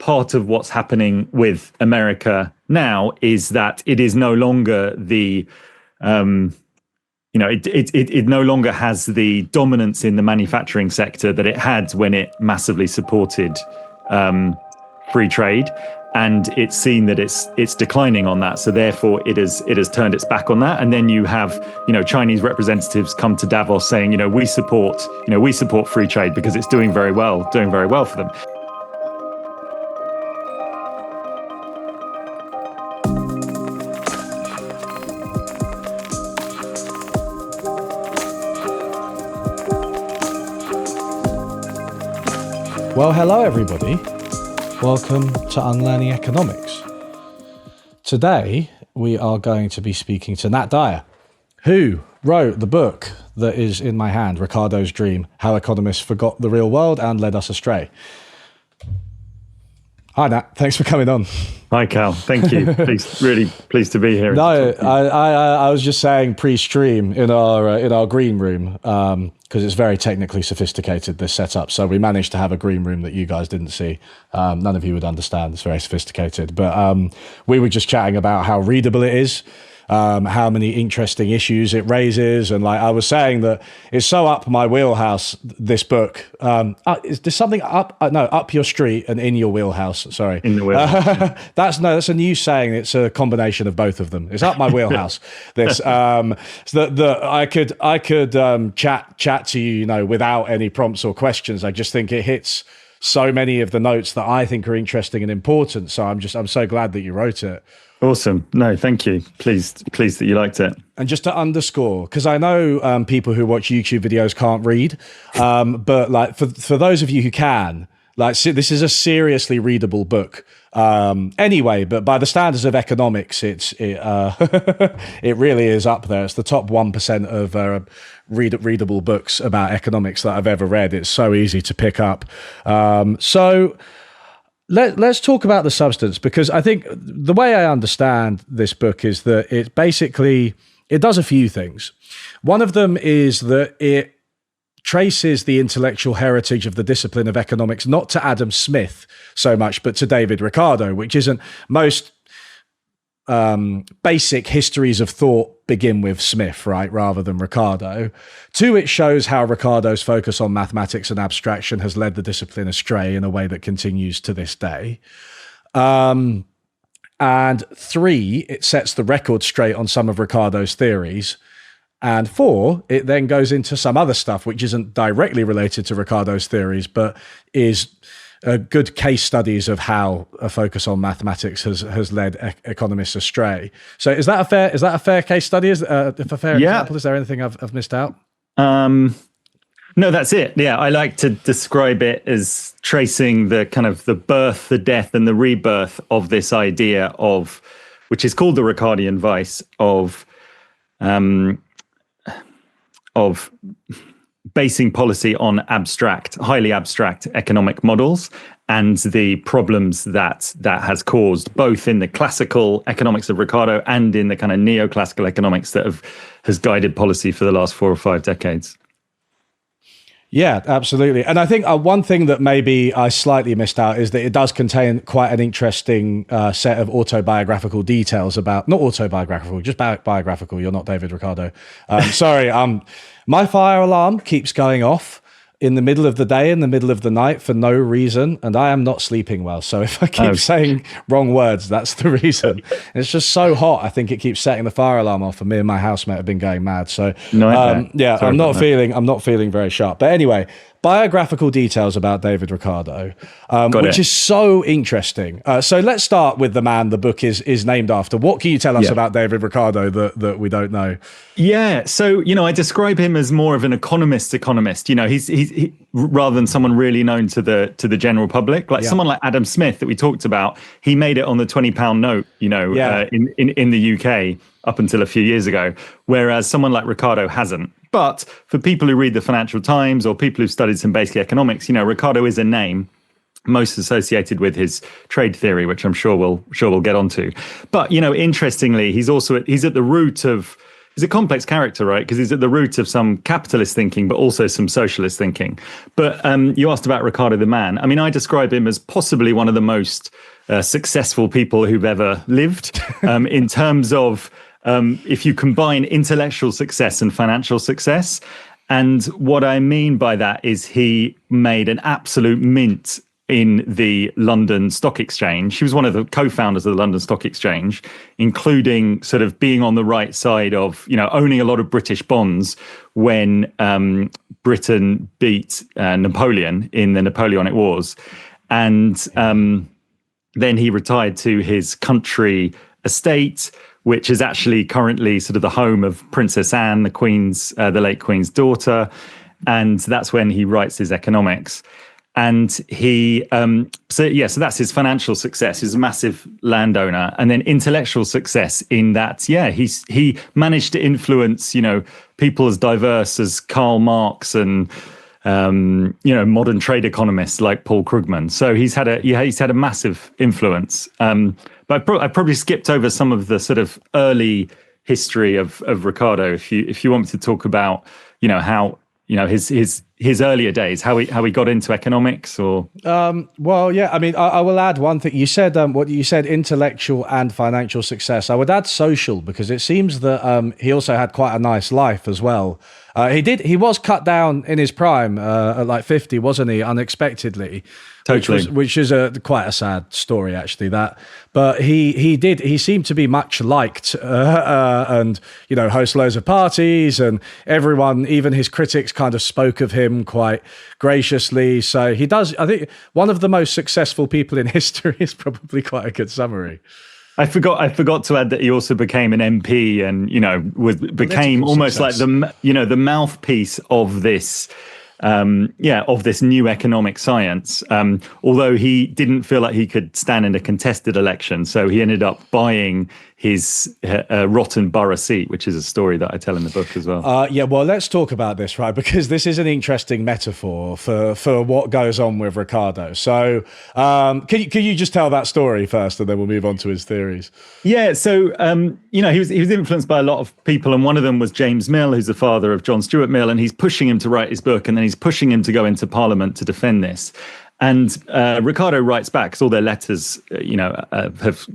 part of what's happening with America now is that it is no longer the it no longer has the dominance in the manufacturing sector that it had when it massively supported free trade, and it's seen that it's declining on that. So therefore, it has turned its back on that. And then you have Chinese representatives come to Davos saying we support free trade because it's doing very well for them. Well, hello everybody. Welcome to Unlearning Economics. Today, we are going to be speaking to Nat Dyer, who wrote the book that is in my hand, Ricardo's Dream, How Economists Forgot the Real World and Led Us Astray. Hi, Nat. Thanks for coming on. Hi, Cal. Thank you. Really pleased to be here. No, I was just saying pre-stream in our green room because it's very technically sophisticated, this setup. So we managed to have a green room that you guys didn't see. None of you would understand. It's very sophisticated. But we were just chatting about how readable it is. How many interesting issues it raises, and I was saying that it's so up my wheelhouse. This book, is there something up? No, up your street and in your wheelhouse. Sorry, in the wheelhouse. That's a new saying. It's a combination of both of them. It's up my wheelhouse. This, so that I could chat to you, without any prompts or questions. I just think it hits so many of the notes that I think are interesting and important. So I'm so glad that you wrote it. Awesome. No, thank you. Pleased that you liked it. And just to underscore, because I know people who watch YouTube videos can't read, but for those of you who can, this is a seriously readable book. Anyway, but by the standards of economics, it really is up there. It's the top 1% of readable books about economics that I've ever read. It's so easy to pick up. Let's talk about the substance, because I think the way I understand this book is that it does a few things. One of them is that it traces the intellectual heritage of the discipline of economics, not to Adam Smith so much, but to David Ricardo, which isn't most basic histories of thought begin with Smith, right, rather than Ricardo. Two, it shows how Ricardo's focus on mathematics and abstraction has led the discipline astray in a way that continues to this day. And three, it sets the record straight on some of Ricardo's theories. And four, it then goes into some other stuff which isn't directly related to Ricardo's theories, but is good case studies of how a focus on mathematics has led economists astray. So is that a fair case study? If a fair example? Is there anything I've missed out? No, that's it. Yeah, I like to describe it as tracing the kind of the birth, the death, and the rebirth of this idea of, which is called the Ricardian vice of basing policy on highly abstract economic models, and the problems that has caused, both in the classical economics of Ricardo and in the kind of neoclassical economics that has guided policy for the last 4 or 5 decades. Yeah, absolutely. And I think one thing that maybe I slightly missed out is that it does contain quite an interesting set of autobiographical details about, not autobiographical, just biographical. You're not David Ricardo. Sorry. My fire alarm keeps going off in the middle of the day, in the middle of the night for no reason, and I am not sleeping well. So if I keep saying wrong words, that's the reason. It's just so hot. I think it keeps setting the fire alarm off, and me and my housemate have been going mad. So I'm not feeling very sharp. But anyway, biographical details about David Ricardo, which is so interesting. So let's start with the man the book is named after. What can you tell us about David Ricardo that we don't know? Yeah, so I describe him as more of an economist. He's rather than someone really known to the general public, someone like Adam Smith that we talked about. He made it on the £20 note, in the UK up until a few years ago, whereas someone like Ricardo hasn't. But for people who read the Financial Times or people who've studied some basic economics, Ricardo is a name most associated with his trade theory, which I'm sure we'll get onto. But interestingly, he's at the root of he's a complex character, right? Because he's at the root of some capitalist thinking, but also some socialist thinking. But you asked about Ricardo the man. I mean, I describe him as possibly one of the most successful people who've ever lived in terms of if you combine intellectual success and financial success. And what I mean by that is he made an absolute mint in the London Stock Exchange. He was one of the co-founders of the London Stock Exchange, including sort of being on the right side of, owning a lot of British bonds when Britain beat Napoleon in the Napoleonic Wars. And then he retired to his country estate, which is actually currently sort of the home of Princess Anne, the late Queen's daughter. And that's when he writes his economics. And he, so that's his financial success. He's a massive landowner, and then intellectual success in that, he managed to influence, people as diverse as Karl Marx and, modern trade economists like Paul Krugman. So he's had a massive influence. But I probably skipped over some of the sort of early history of Ricardo. If you want me to talk about, how, his earlier days, how he got into economics, or well, yeah, I mean, I will add one thing. You said what you said, intellectual and financial success. I would add social, because it seems that he also had quite a nice life as well. He was cut down in his prime at like 50, wasn't he, unexpectedly? Totally. Which is quite a sad story, actually. But he seemed to be much liked, and host loads of parties, and everyone, even his critics, kind of spoke of him quite graciously. So he does. I think one of the most successful people in history is probably quite a good summary. I forgot to add that he also became an MP, and became almost like the mouthpiece of this. Of this new economic science, although he didn't feel like he could stand in a contested election. So he ended up buying his rotten borough seat, which is a story that I tell in the book as well. Well, let's talk about this, right? Because this is an interesting metaphor for what goes on with Ricardo. So can you just tell that story first, and then we'll move on to his theories? Yeah, so, he was influenced by a lot of people, and one of them was James Mill, who's the father of John Stuart Mill, and he's pushing him to write his book, and then he's pushing him to go into Parliament to defend this. And Ricardo writes back, because all their letters, have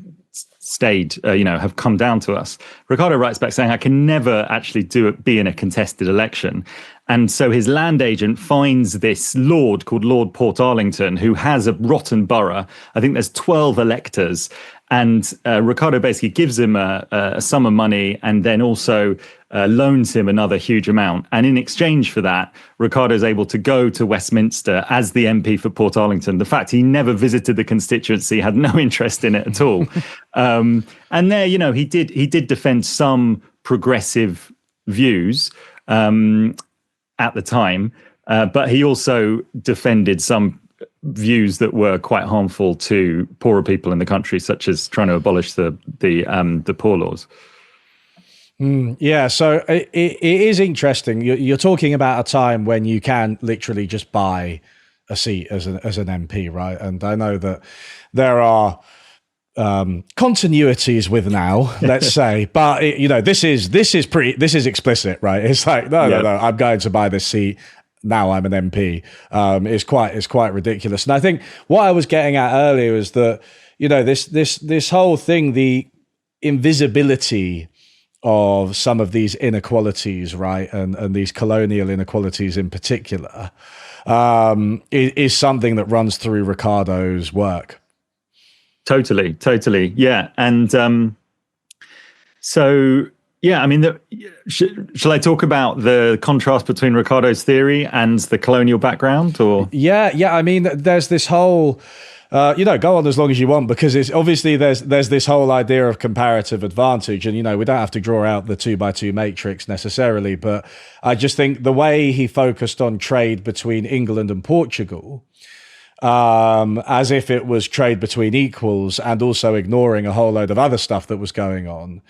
stayed, have come down to us. Ricardo writes back saying, I can never actually be in a contested election. And so his land agent finds this lord called Lord Portarlington, who has a rotten borough. I think there's 12 electors. And Ricardo basically gives him a sum of money, and then also loans him another huge amount. And in exchange for that, Ricardo is able to go to Westminster as the MP for Portarlington. The fact he never visited the constituency, had no interest in it at all. And there, he did defend some progressive views at the time, but he also defended some views that were quite harmful to poorer people in the country, such as trying to abolish the poor laws. So it is interesting. You're talking about a time when you can literally just buy a seat as an MP, right? And I know that there are continuities with now, let's say, but this is explicit, right? It's like no, I'm going to buy this seat. Now I'm an MP. It's quite ridiculous. And I think what I was getting at earlier is that this whole thing, the invisibility of some of these inequalities, right, and these colonial inequalities in particular, is something that runs through Ricardo's work. Totally, yeah, and so. Yeah, I mean, shall I talk about the contrast between Ricardo's theory and the colonial background, or? Yeah. I mean, there's this whole, go on as long as you want, because it's obviously there's this whole idea of comparative advantage, and we don't have to draw out the 2x2 matrix necessarily, but I just think the way he focused on trade between England and Portugal, as if it was trade between equals, and also ignoring a whole load of other stuff that was going on,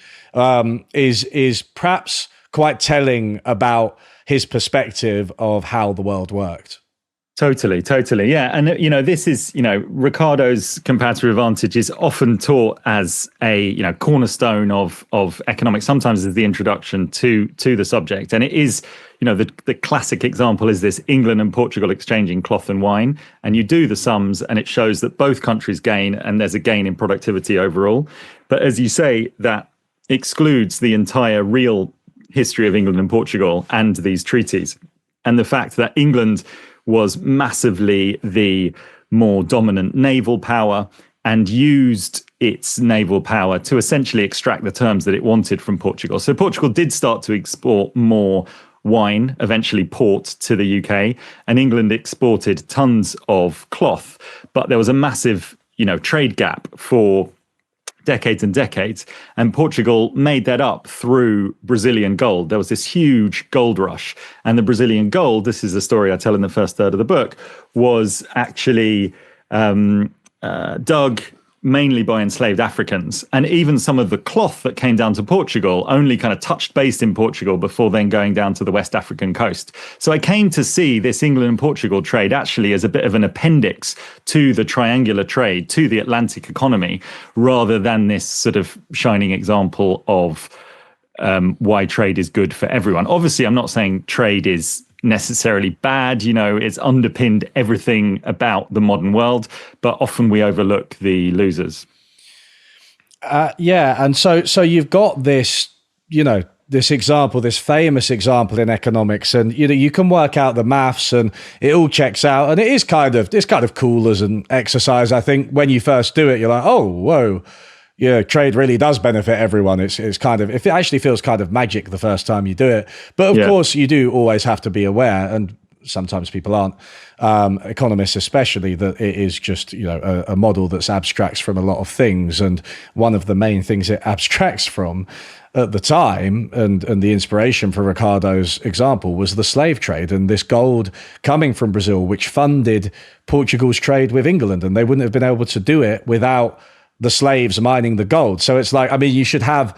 is perhaps quite telling about his perspective of how the world worked. Totally, totally. Yeah. And, this is, Ricardo's comparative advantage is often taught as a, cornerstone of economics, sometimes as the introduction to the subject. And it is, the classic example is this England and Portugal exchanging cloth and wine. And you do the sums and it shows that both countries gain and there's a gain in productivity overall. But as you say, that excludes the entire real history of England and Portugal and these treaties. And the fact that England was massively the more dominant naval power and used its naval power to essentially extract the terms that it wanted from Portugal. So Portugal did start to export more wine, eventually port, to the UK, and England exported tons of cloth. But there was a massive, trade gap for decades and decades. And Portugal made that up through Brazilian gold. There was this huge gold rush. And the Brazilian gold, this is the story I tell in the first third of the book, was actually dug mainly by enslaved Africans. And even some of the cloth that came down to Portugal only kind of touched base in Portugal before then going down to the West African coast. So I came to see this England and Portugal trade actually as a bit of an appendix to the triangular trade, to the Atlantic economy, rather than this sort of shining example of why trade is good for everyone. Obviously, I'm not saying trade is necessarily bad, it's underpinned everything about the modern world, but often we overlook the losers. And so you've got this, this example, this famous example in economics, and you can work out the maths and it all checks out, and it's kind of cool as an exercise. I think when you first do it, you're like, oh, whoa. Yeah, trade really does benefit everyone. It actually feels kind of magic the first time you do it. But of course, you do always have to be aware, and sometimes people aren't, economists especially, that it is just a model that abstracts from a lot of things. And one of the main things it abstracts from at the time, and the inspiration for Ricardo's example, was the slave trade and this gold coming from Brazil, which funded Portugal's trade with England, and they wouldn't have been able to do it without the slaves mining the gold. So it's like, you should have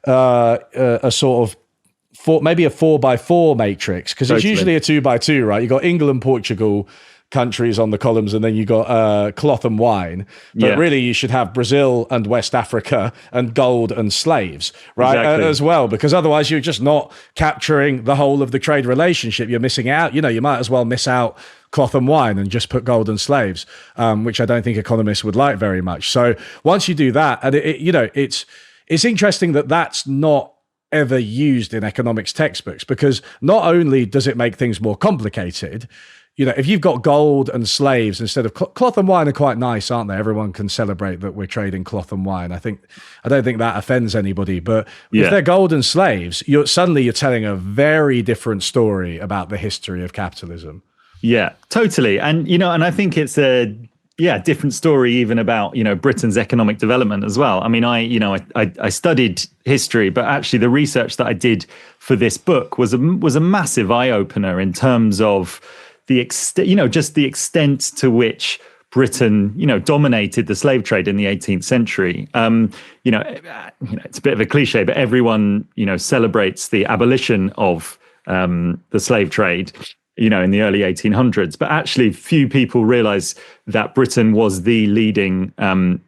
a sort of maybe a 4x4 matrix, because it's usually a 2x2, right? You got England, Portugal countries on the columns, and then you got cloth and wine. But really, you should have Brazil and West Africa and gold and slaves, right? Exactly. As well, because otherwise you're just not capturing the whole of the trade relationship. You're missing out. You might as well miss out cloth and wine and just put gold and slaves, which I don't think economists would like very much. So once you do that, and it's interesting that that's not ever used in economics textbooks, because not only does it make things more complicated, if you've got gold and slaves instead of cloth and wine are quite nice, aren't they? Everyone can celebrate that we're trading cloth and wine. I don't think that offends anybody, but if they're gold and slaves, you're telling a very different story about the history of capitalism. Yeah, totally. And, and I think it's a different story even about, Britain's economic development as well. I studied history, but actually the research that I did for this book was a massive eye opener in terms of the extent, just the extent to which Britain, dominated the slave trade in the 18th century. It's a bit of a cliche, but everyone, celebrates the abolition of the slave trade, in the early 1800s. But actually, few people realize that Britain was the leading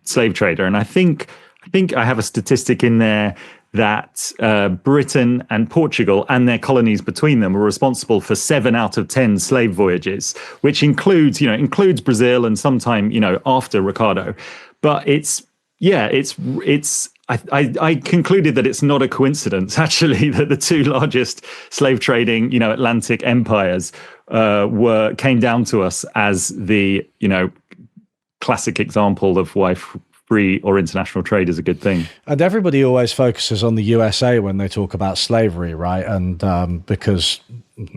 slave trader. And I think I have a statistic in there that Britain and Portugal and their colonies between them were responsible for 7 out of 10 slave voyages, which includes Brazil and sometime, after Ricardo. But I concluded that it's not a coincidence, actually, that the two largest slave trading, Atlantic empires came down to us as the, classic example of why free or international trade is a good thing. And everybody always focuses on the USA when they talk about slavery, right? And because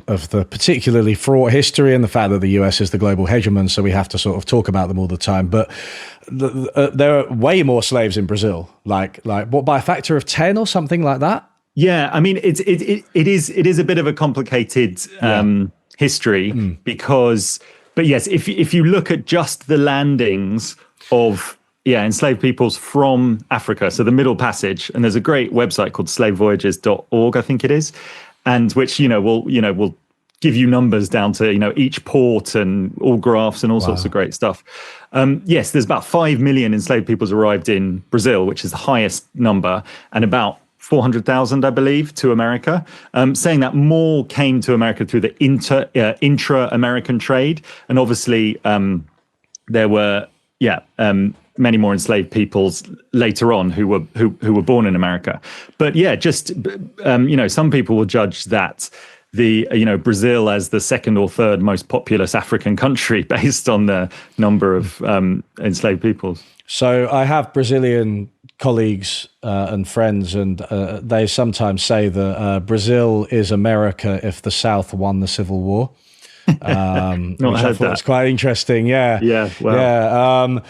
of the particularly fraught history and the fact that the US is the global hegemon, so we have to sort of talk about them all the time. But there are way more slaves in Brazil, like what, by a factor of 10 or something like that? Yeah, it is a bit of a complicated history because, but yes, if you look at just the landings of enslaved peoples from Africa, so the Middle Passage, and there's a great website called slavevoyages.org, I think it is, and which will give you numbers down to, each port and all graphs and all sorts of great stuff. Yes, there's about 5 million enslaved peoples arrived in Brazil, which is the highest number, and about 400,000, I believe, to America. Saying that more came to America through the intra-American trade, and obviously there were many more enslaved peoples later on who were born in America. But some people will judge that Brazil as the second or third most populous African country based on the number of enslaved peoples. So I have Brazilian colleagues and friends, and they sometimes say that Brazil is America if the South won the Civil War. Which I thought was quite interesting. Yeah. Wow.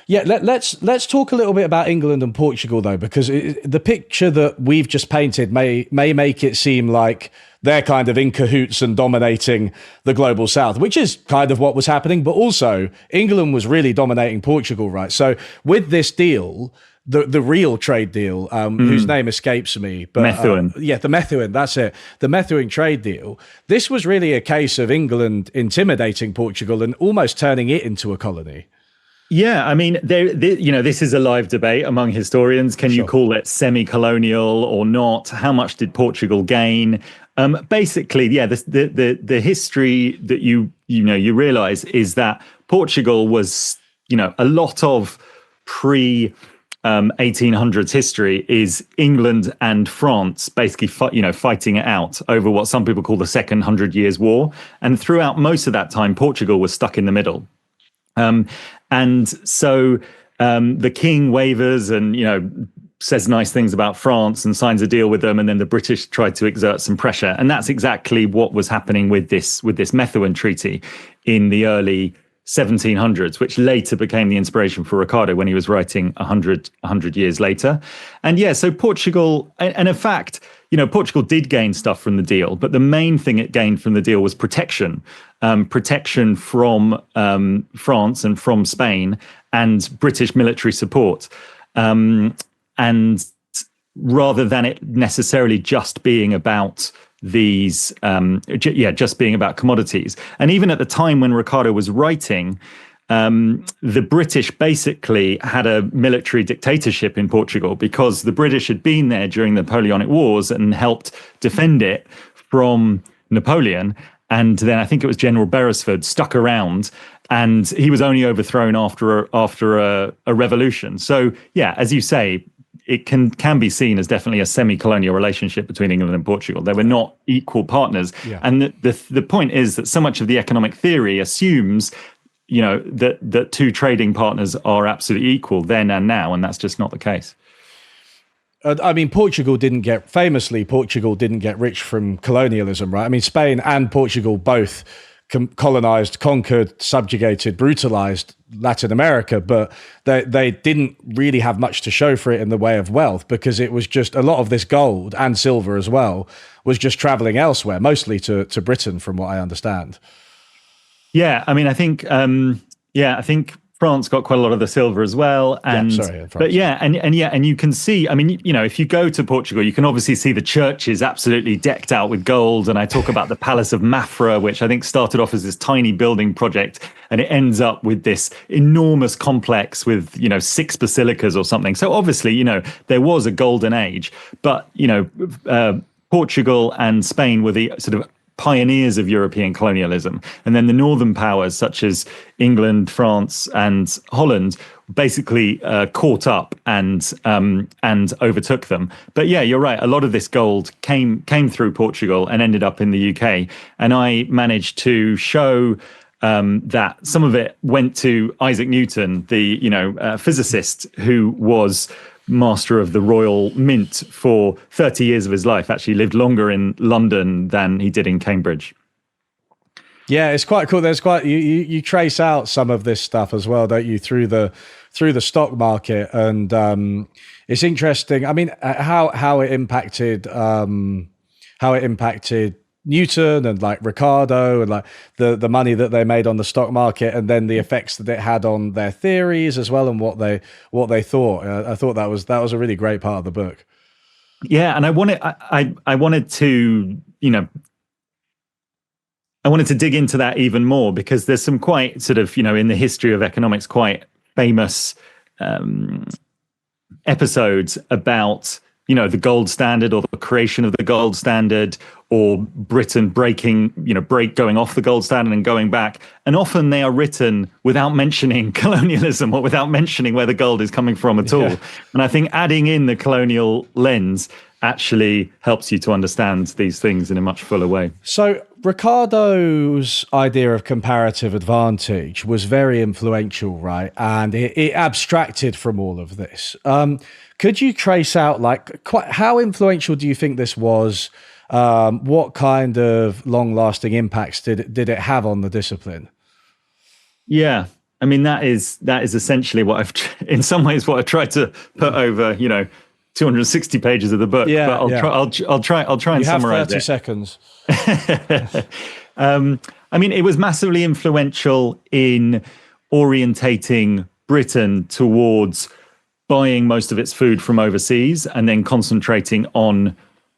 Yeah. Let's talk a little bit about England and Portugal, though, because the picture that we've just painted may make it seem like they're kind of in cahoots and dominating the global South, which is kind of what was happening. But also England was really dominating Portugal, right? So with this deal, the real trade deal, whose name escapes me, but Methuen. The Methuen, that's it. The Methuen trade deal. This was really a case of England intimidating Portugal and almost turning it into a colony. Yeah, I mean, this is a live debate among historians. Can you call it semi-colonial or not? How much did Portugal gain? Basically, the history that you realize is that Portugal was, a lot of pre 1800s history is England and France basically fighting it out over what some people call the Second 100 Years' War. And throughout most of that time, Portugal was stuck in the middle. And so the king wavers and, says nice things about France and signs a deal with them. And then the British tried to exert some pressure. And that's exactly what was happening with this Methuen Treaty in the early 1700s, which later became the inspiration for Ricardo when he was writing 100 years later. And so Portugal, and in fact, Portugal did gain stuff from the deal, but the main thing it gained from the deal was protection from France and from Spain and British military support. And rather than it necessarily just being about these, just being about commodities. And even at the time when Ricardo was writing, the British basically had a military dictatorship in Portugal because the British had been there during the Napoleonic Wars and helped defend it from Napoleon. And then I think it was General Beresford stuck around, and he was only overthrown after a revolution. So, as you say, it can be seen as definitely a semi-colonial relationship between England and Portugal. They were not equal partners. Yeah. And the point is that so much of the economic theory assumes, that two trading partners are absolutely equal then and now, and that's just not the case. I mean, Portugal didn't get rich from colonialism, right? I mean, Spain and Portugal both colonized, conquered, subjugated, brutalized Latin America, but they didn't really have much to show for it in the way of wealth, because it was just a lot of this gold and silver as well was just traveling elsewhere, mostly to Britain, from what I understand. Yeah, I mean, I think France got quite a lot of the silver as well, and and you can see. I mean, if you go to Portugal, you can obviously see the churches absolutely decked out with gold. And I talk about the Palace of Mafra, which I think started off as this tiny building project, and it ends up with this enormous complex with 6 basilicas or something. So obviously, there was a golden age, but Portugal and Spain were the sort of pioneers of European colonialism. And then the northern powers, such as England, France, and Holland, basically caught up and overtook them. But you're right. A lot of this gold came through Portugal and ended up in the UK. And I managed to show that some of it went to Isaac Newton, the physicist who was master of the Royal Mint for 30 years of his life, actually lived longer in London than he did in Cambridge. Yeah, it's quite cool. There's you trace out some of this stuff as well, don't you, through the stock market, and it's interesting. I mean, how it impacted Newton and like Ricardo and like the money that they made on the stock market, and then the effects that it had on their theories as well, and what they thought. I thought that was a really great part of the book. Yeah, and I wanted to I wanted to dig into that even more because there's some quite sort of, in the history of economics, quite famous episodes about, the gold standard or the creation of the gold standard, or Britain going off the gold standard and going back. And often they are written without mentioning colonialism or without mentioning where the gold is coming from at all. And I think adding in the colonial lens actually helps you to understand these things in a much fuller way. So Ricardo's idea of comparative advantage was very influential, right? And it abstracted from all of this. Could you trace out how influential do you think this was? What kind of long-lasting impacts did it have on the discipline? Yeah, I mean that is essentially what I've in some ways what I tried to put over 260 pages of the book. Yeah, but I'll try and summarize it. You have 30 seconds. I mean, it was massively influential in orientating Britain towards buying most of its food from overseas and then concentrating on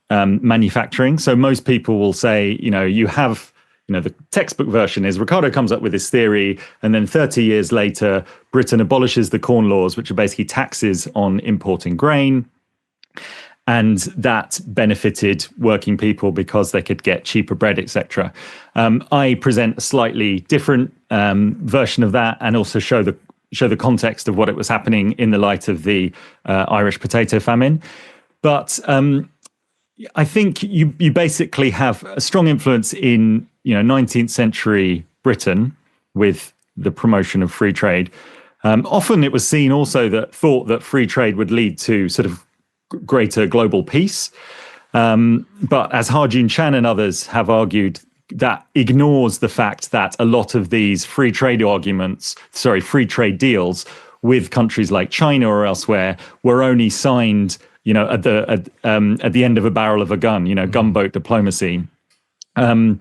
manufacturing. So most people will say, you have, the textbook version is Ricardo comes up with this theory, and then 30 years later, Britain abolishes the Corn Laws, which are basically taxes on importing grain. And that benefited working people because they could get cheaper bread, etc. I present a slightly different version of that, and also show the context of what it was happening in the light of the Irish potato famine. But I think you basically have a strong influence in 19th century Britain with the promotion of free trade. Often it was seen also thought that free trade would lead to sort of greater global peace. But as Harjun Chan and others have argued, that ignores the fact that a lot of these free trade deals with countries like China or elsewhere were only signed, at the end of a barrel of a gun, gunboat diplomacy. And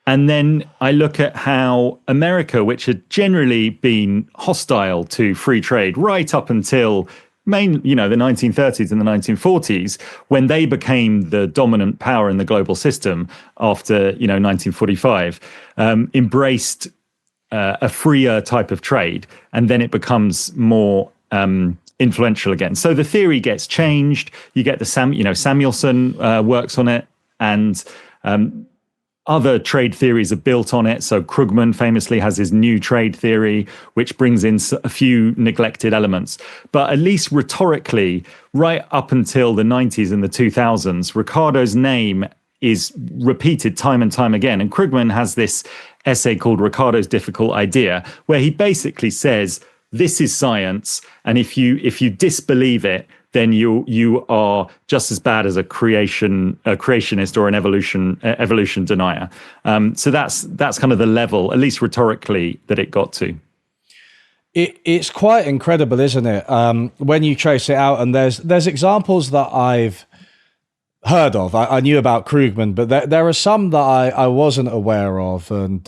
then I look at how America, which had generally been hostile to free trade right up until the 1930s and the 1940s, when they became the dominant power in the global system after, 1945, embraced a freer type of trade, and then it becomes more influential again. So the theory gets changed. You get the Samuelson works on it, and other trade theories are built on it. So Krugman famously has his new trade theory, which brings in a few neglected elements. But at least rhetorically, right up until the 90s and the 2000s, Ricardo's name is repeated time and time again. And Krugman has this essay called Ricardo's Difficult Idea, where he basically says, this is science, and if you disbelieve it, then you are just as bad as a creationist or an evolution denier. So that's kind of the level, at least rhetorically, that it got to. It's quite incredible, isn't it? When you trace it out, and there's examples that I've heard of. I knew about Krugman, but there are some that I wasn't aware of, and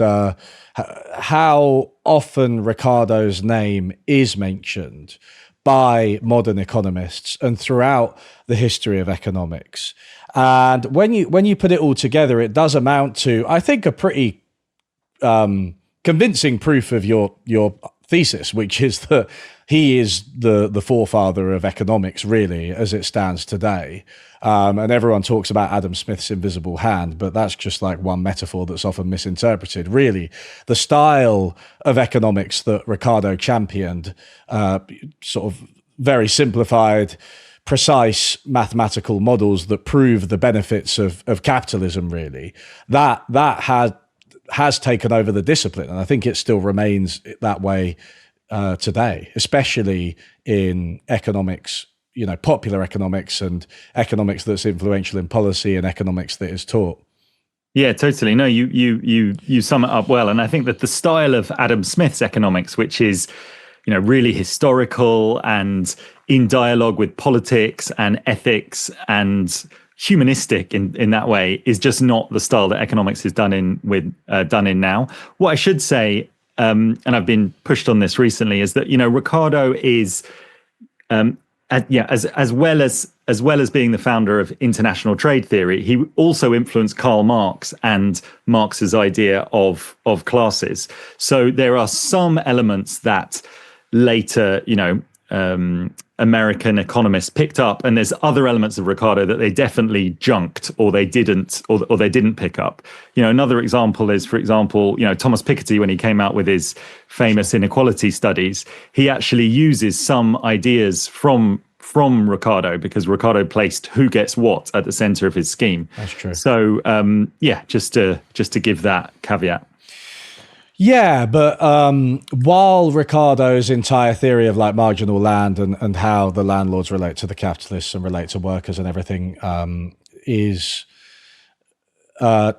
how often Ricardo's name is mentioned by modern economists and throughout the history of economics. And when you put it all together, it does amount to, I think, a pretty convincing proof of your thesis, which is that he is the forefather of economics, really, as it stands today. And everyone talks about Adam Smith's invisible hand, but that's just like one metaphor that's often misinterpreted. Really, the style of economics that Ricardo championed, sort of very simplified, precise mathematical models that prove the benefits of capitalism, really, that has taken over the discipline. And I think it still remains that way today, especially in economics, popular economics and economics that's influential in policy and economics that is taught. Yeah, totally. No, you sum it up well. And I think that the style of Adam Smith's economics, which is, really historical and in dialogue with politics and ethics and humanistic in that way, is just not the style that economics is done in now. What I should say, and I've been pushed on this recently, is that Ricardo is as well as as well as being the founder of international trade theory, he also influenced Karl Marx and Marx's idea of classes. So there are some elements that later, American economists picked up, and there's other elements of Ricardo that they definitely junked or they didn't pick up. Another example is, for example, Thomas Piketty, when he came out with his famous inequality studies, he actually uses some ideas from Ricardo, because Ricardo placed who gets what at the center of his scheme. That's true. So just to give that caveat. Yeah, but while Ricardo's entire theory of like marginal land and how the landlords relate to the capitalists and relate to workers and everything is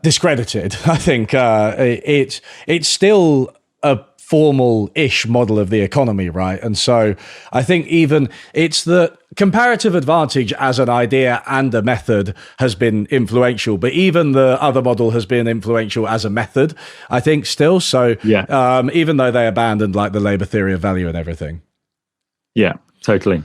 discredited, I think it's still a formal-ish model of the economy, right? And so I think even it's the comparative advantage as an idea and a method has been influential, but even the other model has been influential as a method, I think, still. So even though they abandoned like the labor theory of value and everything. Yeah, totally.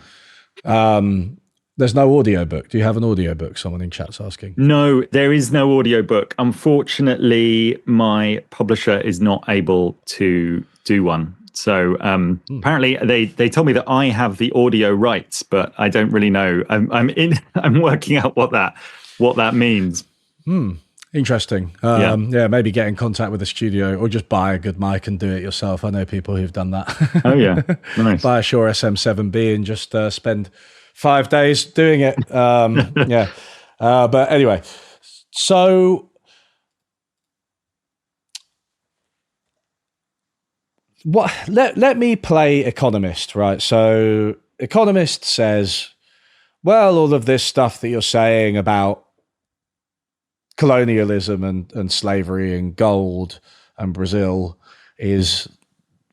There's no audiobook. Do you have an audiobook? Someone in chat's asking. No, there is no audiobook. Unfortunately, my publisher is not able to do one. So apparently they told me that I have the audio rights, but I don't really know. I'm working out what that means. Interesting. Yeah, maybe get in contact with the studio or just buy a good mic and do it yourself. I know people who've done that. Oh yeah, nice. Buy a Shure SM7B and just spend 5 days doing it. Yeah. But anyway, so let me play economist, right? So economist says, well, all of this stuff that you're saying about colonialism and slavery and gold and Brazil is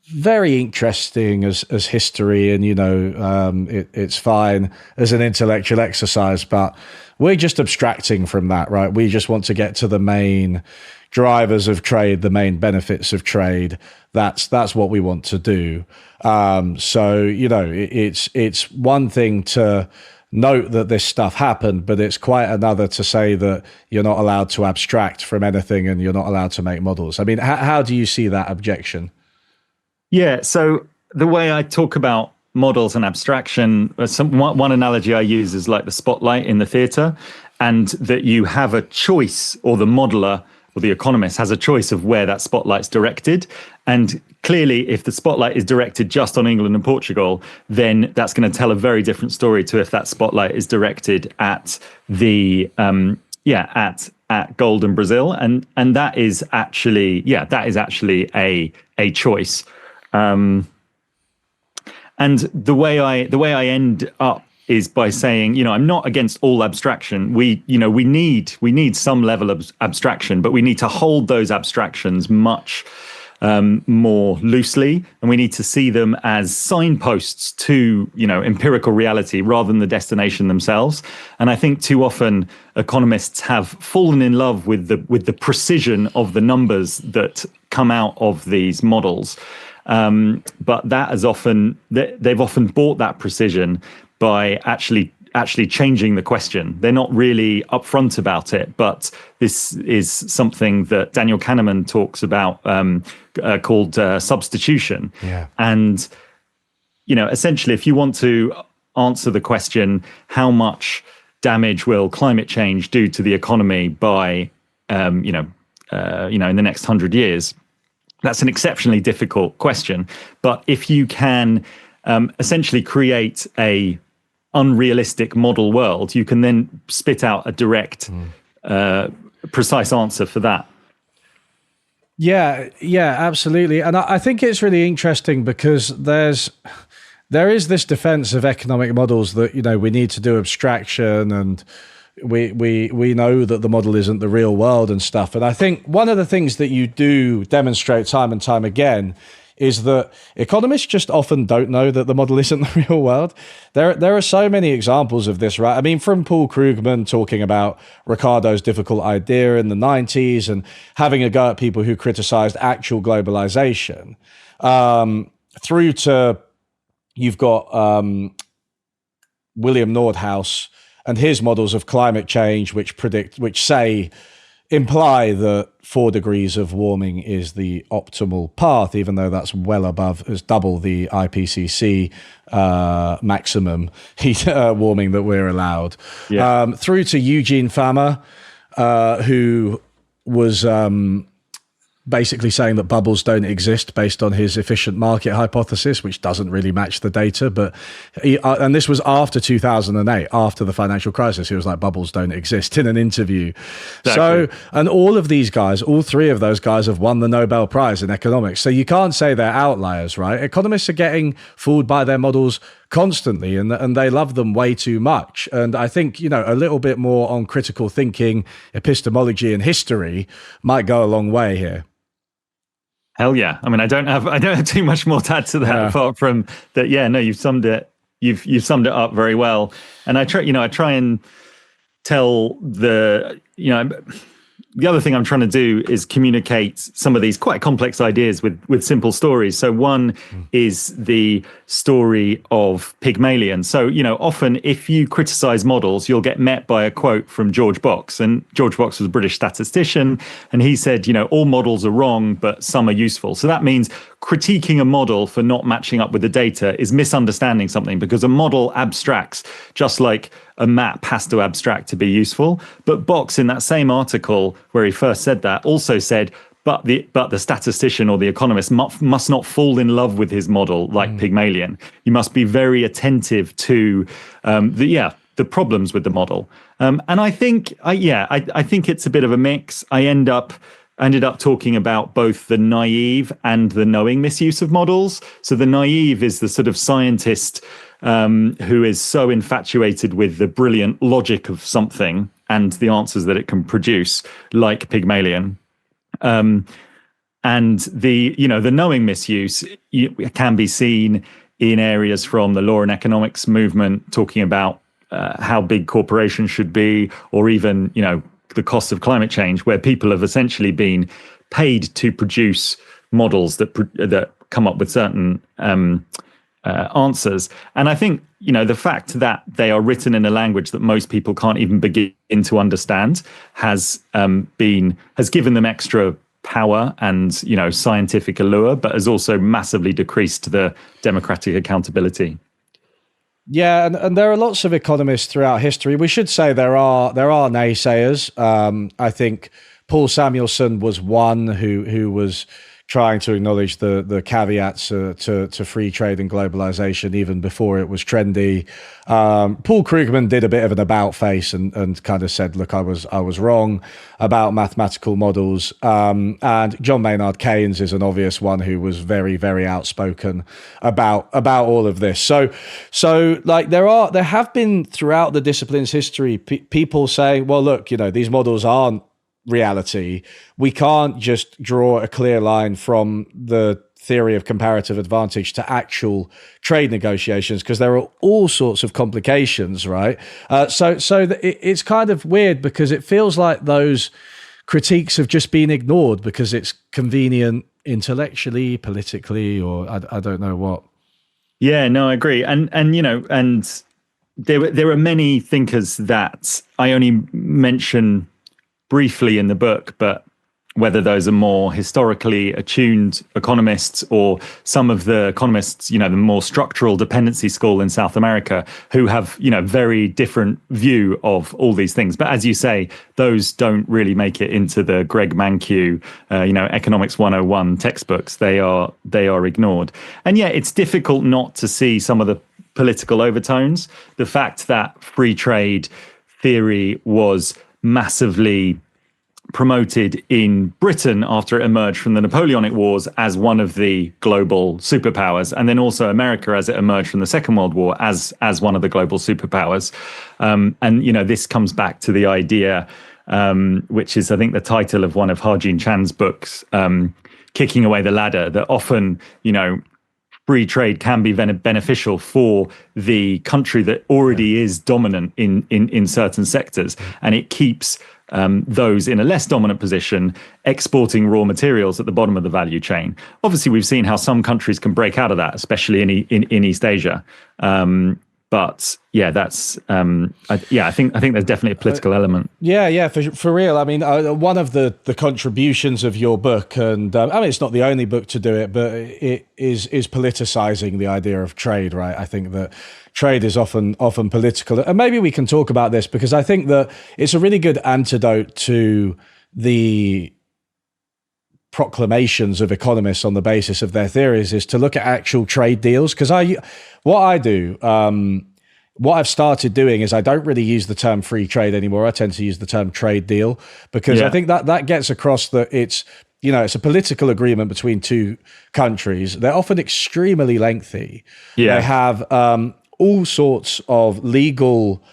very interesting as history, and it's fine as an intellectual exercise, but we're just abstracting from that, right? We just want to get to the main drivers of trade, the main benefits of trade. That's what we want to do. So it's one thing to note that this stuff happened, but it's quite another to say that you're not allowed to abstract from anything and you're not allowed to make models. I mean, how do you see that objection? Yeah, so the way I talk about models and abstraction, one analogy I use is like the spotlight in the theater, and that you have a choice, or the modeler or the economist has a choice of where that spotlight's directed. And clearly, if the spotlight is directed just on England and Portugal, then that's going to tell a very different story to if that spotlight is directed at the at gold and Brazil, and that is actually a choice. And the way I end up is by saying, I'm not against all abstraction. We need some level of abstraction, but we need to hold those abstractions much more loosely, and we need to see them as signposts to empirical reality rather than the destination themselves. And I think too often economists have fallen in love with the precision of the numbers that come out of these models. But they've often bought that precision by actually changing the question. They're not really upfront about it, but this is something that Daniel Kahneman talks about, called substitution. Yeah. And essentially, if you want to answer the question, how much damage will climate change do to the economy by in the next 100 years? That's an exceptionally difficult question. But if you can essentially create a unrealistic model world, you can then spit out a direct, precise answer for that. Yeah, absolutely. And I think it's really interesting because there is this defense of economic models that, we need to do abstraction, and we know that the model isn't the real world and stuff. And I think one of the things that you do demonstrate time and time again is that economists just often don't know that the model isn't the real world. There are so many examples of this, right? I mean, from Paul Krugman talking about Ricardo's difficult idea in the 90s and having a go at people who criticized actual globalization, through to you've got William Nordhaus and his models of climate change, which imply that 4 degrees of warming is the optimal path, even though that's well above, is double the IPCC maximum heat warming that we're allowed. Yeah. Through to Eugene Fama, who was basically saying that bubbles don't exist based on his efficient market hypothesis, which doesn't really match the data. But and this was after 2008, after the financial crisis. He was like, bubbles don't exist in an interview. Exactly. So, and all of these guys, all 3 of those guys have won the Nobel Prize in economics. So you can't say they're outliers, right? Economists are getting fooled by their models constantly, and they love them way too much. And I think, a little bit more on critical thinking, epistemology, and history might go a long way here. Hell yeah! I mean, I don't have too much more to add to that apart from that. Yeah, no, you've summed it up very well. And I try and tell the other thing I'm trying to do is communicate some of these quite complex ideas with simple stories. So one is the story of Pygmalion. So, often if you criticize models, you'll get met by a quote from George Box. And George Box was a British statistician. And he said, all models are wrong, but some are useful. So that means critiquing a model for not matching up with the data is misunderstanding something, because a model abstracts just like a map has to abstract to be useful. But Box, in that same article where he first said that, also said, but the statistician or the economist must not fall in love with his model like Pygmalion. You must be very attentive to the problems with the model. And I think I think it's a bit of a mix. I ended up talking about both the naive and the knowing misuse of models. So the naive is the sort of scientist who is so infatuated with the brilliant logic of something and the answers that it can produce, like Pygmalion. And the knowing misuse can be seen in areas from the law and economics movement, talking about how big corporations should be, or even the cost of climate change, where people have essentially been paid to produce models that come up with certain answers. And I think, the fact that they are written in a language that most people can't even begin to understand has given them extra power and, scientific allure, but has also massively decreased the democratic accountability. Yeah, and there are lots of economists throughout history. We should say there are naysayers. I think Paul Samuelson was one who was trying to acknowledge the caveats to free trade and globalization even before it was trendy. Paul Krugman did a bit of an about face and kind of said, look, I was wrong about mathematical models. And John Maynard Keynes is an obvious one who was very, very outspoken about all of this. So like there have been throughout the discipline's history, people say, well, look, these models aren't reality. We can't just draw a clear line from the theory of comparative advantage to actual trade negotiations, because there are all sorts of complications, right? So it's kind of weird, because it feels like those critiques have just been ignored because it's convenient intellectually, politically, or I don't know what. Yeah, no, I agree. And there are many thinkers that I only mention briefly in the book, but whether those are more historically attuned economists or some of the economists, the more structural dependency school in South America, who have, very different view of all these things. But as you say, those don't really make it into the Greg Mankiw, Economics 101 textbooks. They are ignored. And yeah, it's difficult not to see some of the political overtones. The fact that free trade theory was massively promoted in Britain after it emerged from the Napoleonic Wars as one of the global superpowers, and then also America as it emerged from the Second World War as one of the global superpowers. And this comes back to the idea, which is I think the title of one of Harjin Chan's books, Kicking Away the Ladder, that often free trade can be beneficial for the country that already is dominant in certain sectors, and it keeps those in a less dominant position exporting raw materials at the bottom of the value chain. Obviously, we've seen how some countries can break out of that, especially in East Asia. But yeah, that's I think there's definitely a political element. Yeah, for real. I mean, one of the contributions of your book, and I mean, it's not the only book to do it, but it is politicizing the idea of trade, right? I think that trade is often political, and maybe we can talk about this because I think that it's a really good antidote to the proclamations of economists on the basis of their theories is to look at actual trade deals. Because what I've started doing is I don't really use the term free trade anymore. I tend to use the term trade deal because I think that gets across that it's a political agreement between two countries. They're often extremely lengthy. Yeah. They have all sorts of legal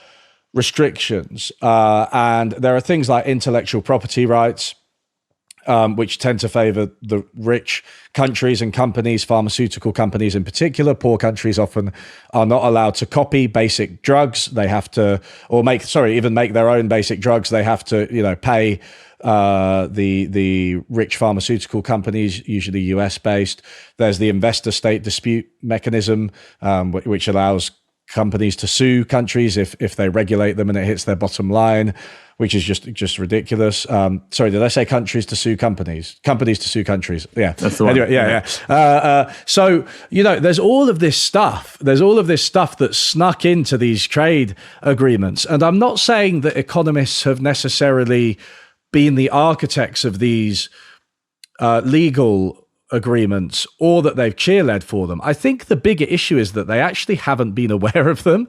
restrictions, and there are things like intellectual property rights, which tend to favor the rich countries and companies, pharmaceutical companies in particular. Poor countries often are not allowed to copy basic drugs. They have to, even make their own basic drugs. They have to, pay the rich pharmaceutical companies, usually US based. There's the investor state dispute mechanism, which allows companies to sue countries if they regulate them and it hits their bottom line, which is just ridiculous. Sorry, did I say countries to sue companies? Companies to sue countries. Yeah, that's the one. Anyway, yeah. So there's all of this stuff. There's all of this stuff that's snuck into these trade agreements, and I'm not saying that economists have necessarily been the architects of these legal agreements or that they've cheerled for them. I think the bigger issue is that they actually haven't been aware of them.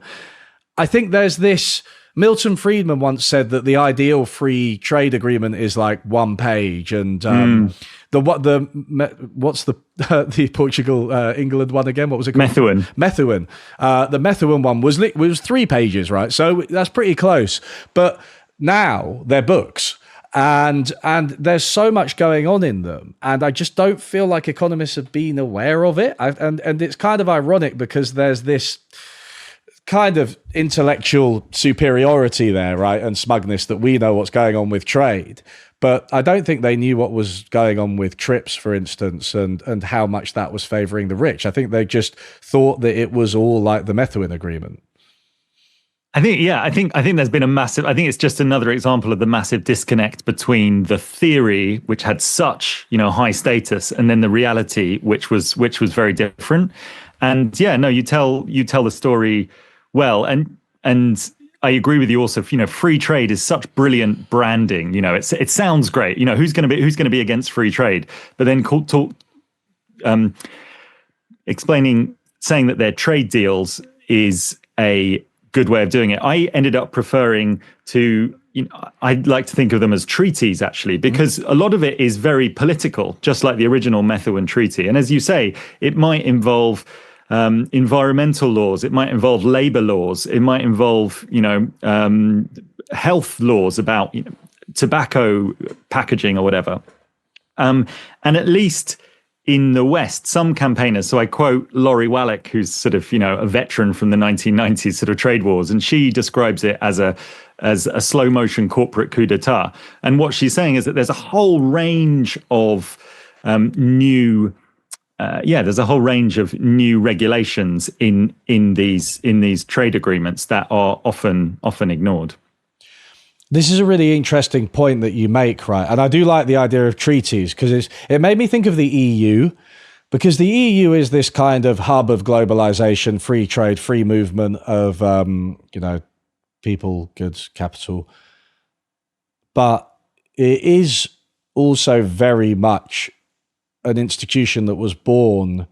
I think there's this. Milton Friedman once said that the ideal free trade agreement is like one page, and what's the Portugal England one again? What was it called? Methuen. The Methuen one was 3 pages, right? So that's pretty close. But now they're books. And there's so much going on in them, and I just don't feel like economists have been aware of it. And it's kind of ironic because there's this kind of intellectual superiority there, right, and smugness that we know what's going on with trade, but I don't think they knew what was going on with TRIPS, for instance, and how much that was favoring the rich. I think they just thought that it was all like the Methuen Agreement. I think there's been I think it's just another example of the massive disconnect between the theory, which had such, high status, and then the reality, which was very different. And you tell the story well, and I agree with you also. Free trade is such brilliant branding. It sounds great. Who's going to be against free trade? But then saying that they're trade deals is a good way of doing it. I ended up preferring to, I'd like to think of them as treaties, actually, because a lot of it is very political, just like the original Methuen Treaty. And as you say, it might involve environmental laws, it might involve labor laws, it might involve, health laws about tobacco packaging or whatever. And at least in the West, some campaigners, so I quote Laurie Wallach, who's sort of, a veteran from the 1990s sort of trade wars, and she describes it as a slow motion corporate coup d'etat. And what she's saying is that there's a whole range of new regulations in these trade agreements that are often ignored. This is a really interesting point that you make, right? And I do like the idea of treaties because it made me think of the EU, because the EU is this kind of hub of globalization, free trade, free movement of, people, goods, capital. But it is also very much an institution that was born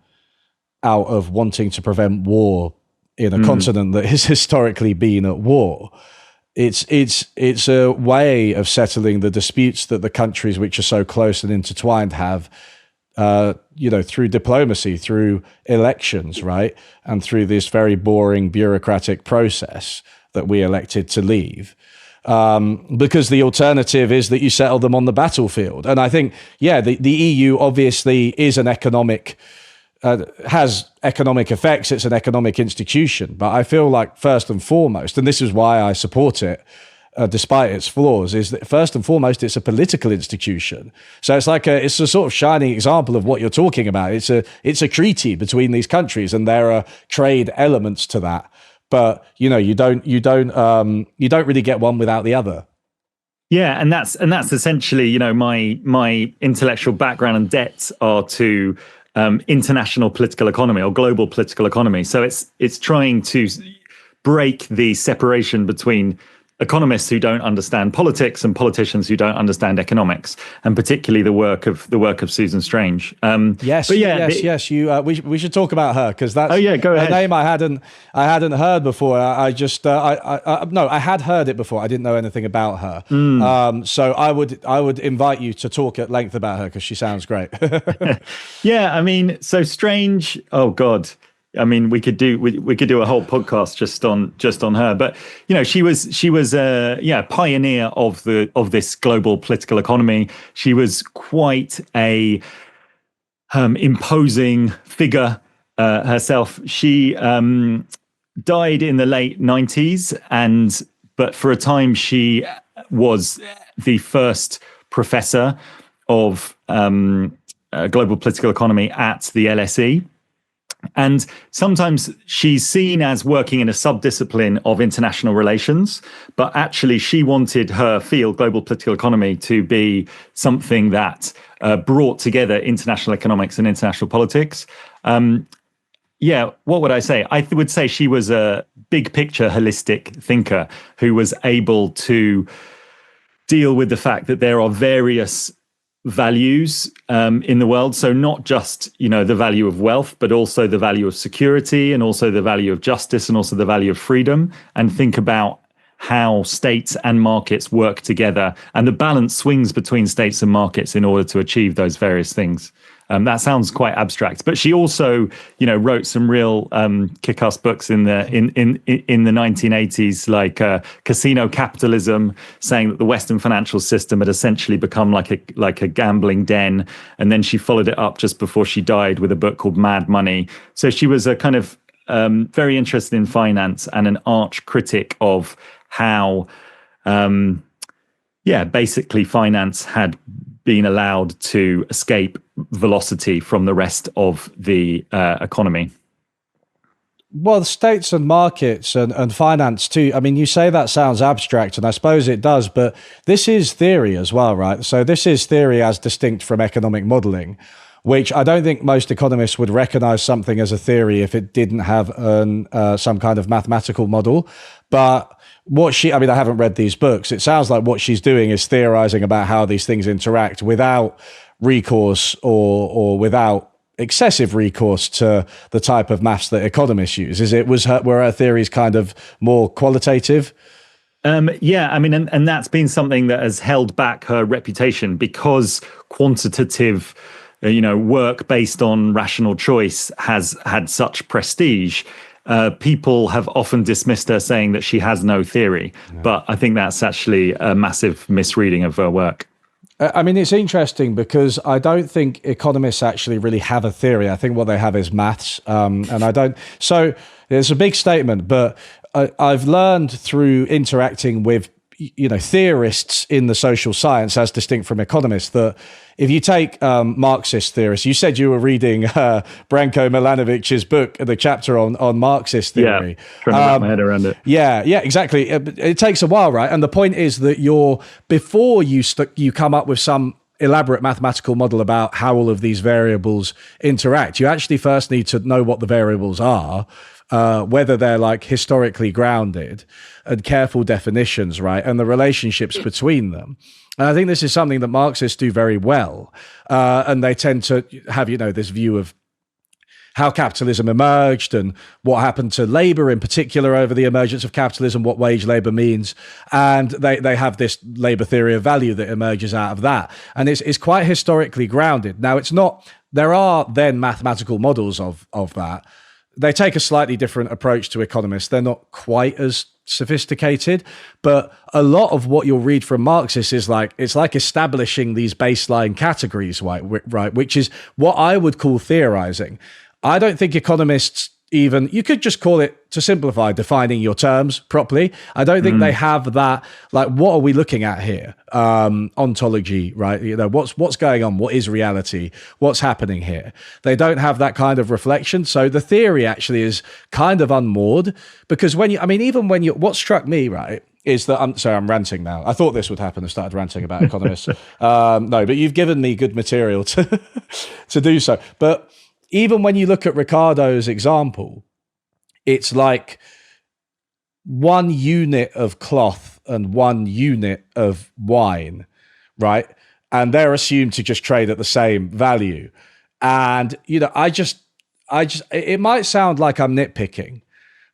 out of wanting to prevent war in a continent that has historically been at war. It's a way of settling the disputes that the countries which are so close and intertwined have, through diplomacy, through elections, right? And through this very boring bureaucratic process that we elected to leave. Because the alternative is that you settle them on the battlefield. And I think, the EU obviously is an economic has economic effects. It's an economic institution. But I feel like first and foremost, and this is why I support it, despite its flaws, is that first and foremost, it's a political institution. So it's a sort of shining example of what you're talking about. It's a treaty between these countries, and there are trade elements to that. but you don't really get one without the other. Yeah, and that's essentially, my intellectual background and debts are to international political economy or global political economy. So it's trying to break the separation between economists who don't understand politics and politicians who don't understand economics, and particularly the work of Susan Strange. Yes. We should talk about her, because that's go ahead. A name I hadn't heard before. I had heard it before. I didn't know anything about her. So I would invite you to talk at length about her, because she sounds great. Yeah, I mean, so Strange. Oh God. I mean, we could do a whole podcast just on her, but she was a pioneer of this global political economy. She was quite a imposing figure herself. She died in the late 90s, but for a time she was the first professor of global political economy at the LSE. And sometimes she's seen as working in a subdiscipline of international relations, but actually she wanted her field, global political economy, to be something that brought together international economics and international politics. What would I say? I would say she was a big picture, holistic thinker who was able to deal with the fact that there are various values in the world. So not just, the value of wealth, but also the value of security, and also the value of justice, and also the value of freedom, and think about how states and markets work together, and the balance swings between states and markets in order to achieve those various things. That sounds quite abstract, but she also, wrote some real kick-ass books in the 1980s, like Casino Capitalism, saying that the Western financial system had essentially become like a gambling den. And then she followed it up just before she died with a book called Mad Money. So she was a kind of very interested in finance, and an arch critic of how, basically finance had been allowed to escape velocity from the rest of the economy. Well, the states and markets and finance too. I mean, you say that sounds abstract, and I suppose it does, but this is theory as well, right? So this is theory as distinct from economic modeling, which I don't think most economists would recognize something as a theory if it didn't have some kind of mathematical model. But I haven't read these books. It sounds like what she's doing is theorizing about how these things interact without recourse or without excessive recourse to the type of maths that economists use. Were her theories kind of more qualitative? And that's been something that has held back her reputation, because quantitative work based on rational choice has had such prestige. People have often dismissed her, saying that she has no theory. Yeah. But I think that's actually a massive misreading of her work. I mean, it's interesting because I don't think economists actually really have a theory. I think what they have is maths. So it's a big statement, but I've learned through interacting with theorists in the social science, as distinct from economists, that if you take Marxist theorists, you said you were reading Branko Milanovic's book, the chapter on Marxist theory. Yeah, trying to wrap my head around it. Yeah, exactly. It takes a while, right? And the point is that before you come up with some elaborate mathematical model about how all of these variables interact, you actually first need to know what the variables are, whether they're like historically grounded, and careful definitions, right? And the relationships between them. And I think this is something that Marxists do very well. And they tend to have, this view of how capitalism emerged and what happened to labor in particular over the emergence of capitalism, what wage labor means. And they have this labor theory of value that emerges out of that. And it's quite historically grounded. Now, there are then mathematical models of that. They take a slightly different approach to economists. They're not quite as sophisticated, but a lot of what you'll read from Marxists is it's like establishing these baseline categories, right? Which is what I would call theorizing. I don't think economists even, you could just call it, to simplify, defining your terms properly. I don't think they have that, like, what are we looking at here? Ontology, right? You know, what's going on? What is reality? What's happening here? They don't have that kind of reflection. So the theory actually is kind of unmoored, because even when what struck me, right, is that, I'm ranting now. I thought this would happen. I started ranting about economists. No, but you've given me good material to do so. But even when you look at Ricardo's example, it's like one unit of cloth and one unit of wine, right? And they're assumed to just trade at the same value. And, you know, it might sound like I'm nitpicking,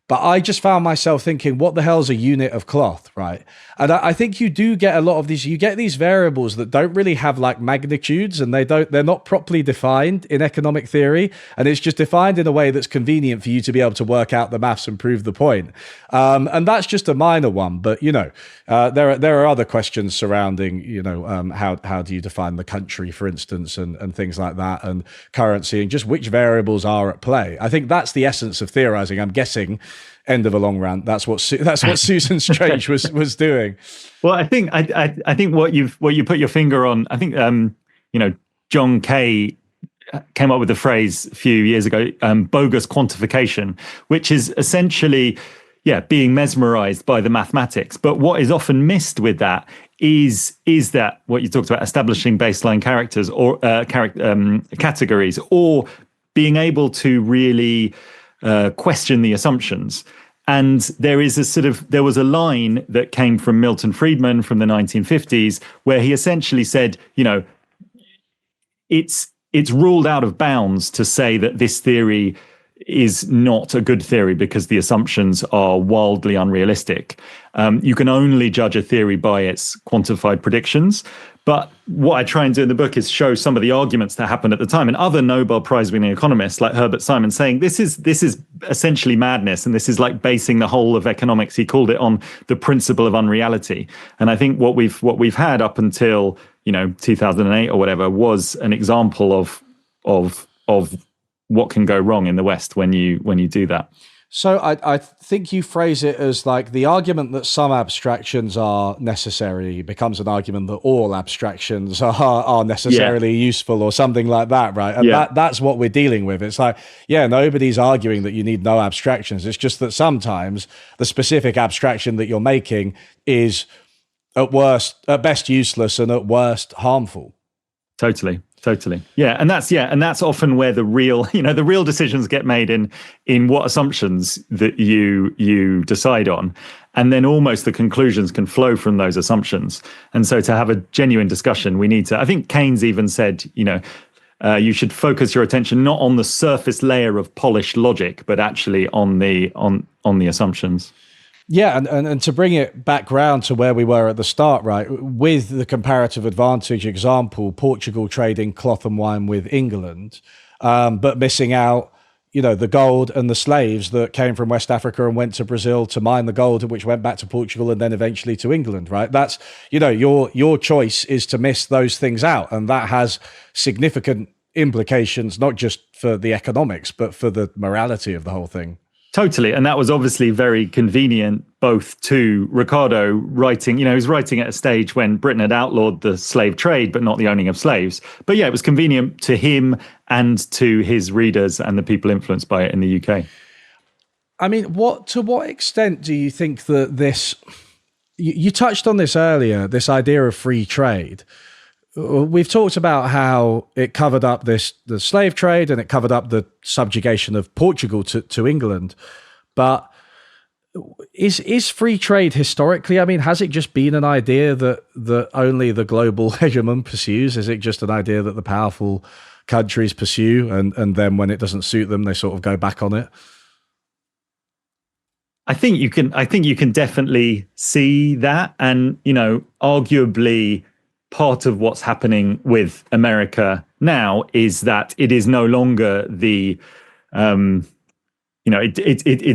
but I just found myself thinking, what the hell is a unit of cloth, right? And I think you do get a lot of these, you get these variables that don't really have like magnitudes, and they're not properly defined in economic theory. And it's just defined in a way that's convenient for you to be able to work out the maths and prove the point. And that's just a minor one. But, you know, there are other questions surrounding, you know, how do you define the country, for instance, and things like that, and currency, and just which variables are at play. I think that's the essence of theorizing. I'm guessing, end of a long rant, that's what Susan Strange was doing. Well, I think what you put your finger on, I think you know, John Kay came up with the phrase a few years ago, bogus quantification, which is essentially being mesmerized by the mathematics. But what is often missed with that is that what you talked about, establishing baseline characters or categories, or being able to really question the assumptions. And there was a line that came from Milton Friedman from the 1950s, where he essentially said, you know, it's ruled out of bounds to say that this theory is not a good theory because the assumptions are wildly unrealistic. You can only judge a theory by its quantified predictions. But what I try and do in the book is show some of the arguments that happened at the time, and other Nobel Prize-winning economists like Herbert Simon saying this is essentially madness, and this is like basing the whole of economics. He called it on the principle of unreality. And I think what we've had up until, you know, 2008 or whatever was an example of what can go wrong in the West when you do that. So I think you phrase it as like the argument that some abstractions are necessary becomes an argument that all abstractions are necessarily useful, or something like that, right? And that's what we're dealing with. It's like, nobody's arguing that you need no abstractions. It's just that sometimes the specific abstraction that you're making is at best useless, and at worst harmful. Totally. Yeah. And that's often where the real decisions get made in what assumptions that you decide on. And then almost the conclusions can flow from those assumptions. And so to have a genuine discussion, we need to, I think Keynes even said, you know, you should focus your attention not on the surface layer of polished logic, but actually on the assumptions. Yeah, and to bring it back round to where we were at the start, right, with the comparative advantage example, Portugal trading cloth and wine with England, but missing out, you know, the gold and the slaves that came from West Africa and went to Brazil to mine the gold, which went back to Portugal and then eventually to England, right? That's, you know, your choice is to miss those things out, and that has significant implications, not just for the economics, but for the morality of the whole thing. Totally. And that was obviously very convenient both to Ricardo writing, you know, he was writing at a stage when Britain had outlawed the slave trade, but not the owning of slaves. But yeah, it was convenient to him and to his readers and the people influenced by it in the UK. I mean, to what extent do you think that this, you touched on this earlier, this idea of free trade. We've talked about how it covered up the slave trade, and it covered up the subjugation of Portugal to England. But is free trade historically, I mean, has it just been an idea that only the global hegemon pursues? Is it just an idea that the powerful countries pursue, and then when it doesn't suit them, they sort of go back on it? I think you can definitely see that. And, you know, arguably, part of what's happening with America now is that it is no longer it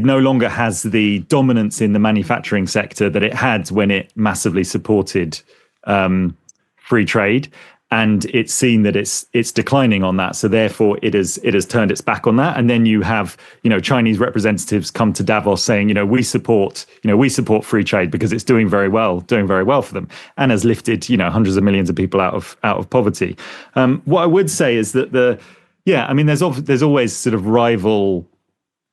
no longer has the dominance in the manufacturing sector that it had when it massively supported free trade. and it's seen that it's declining on that. So therefore it has turned its back on that. And then you have, Chinese representatives come to Davos saying, we support free trade because it's doing very well for them, and has lifted, hundreds of millions of people out of poverty. What I would say is that there's always sort of rival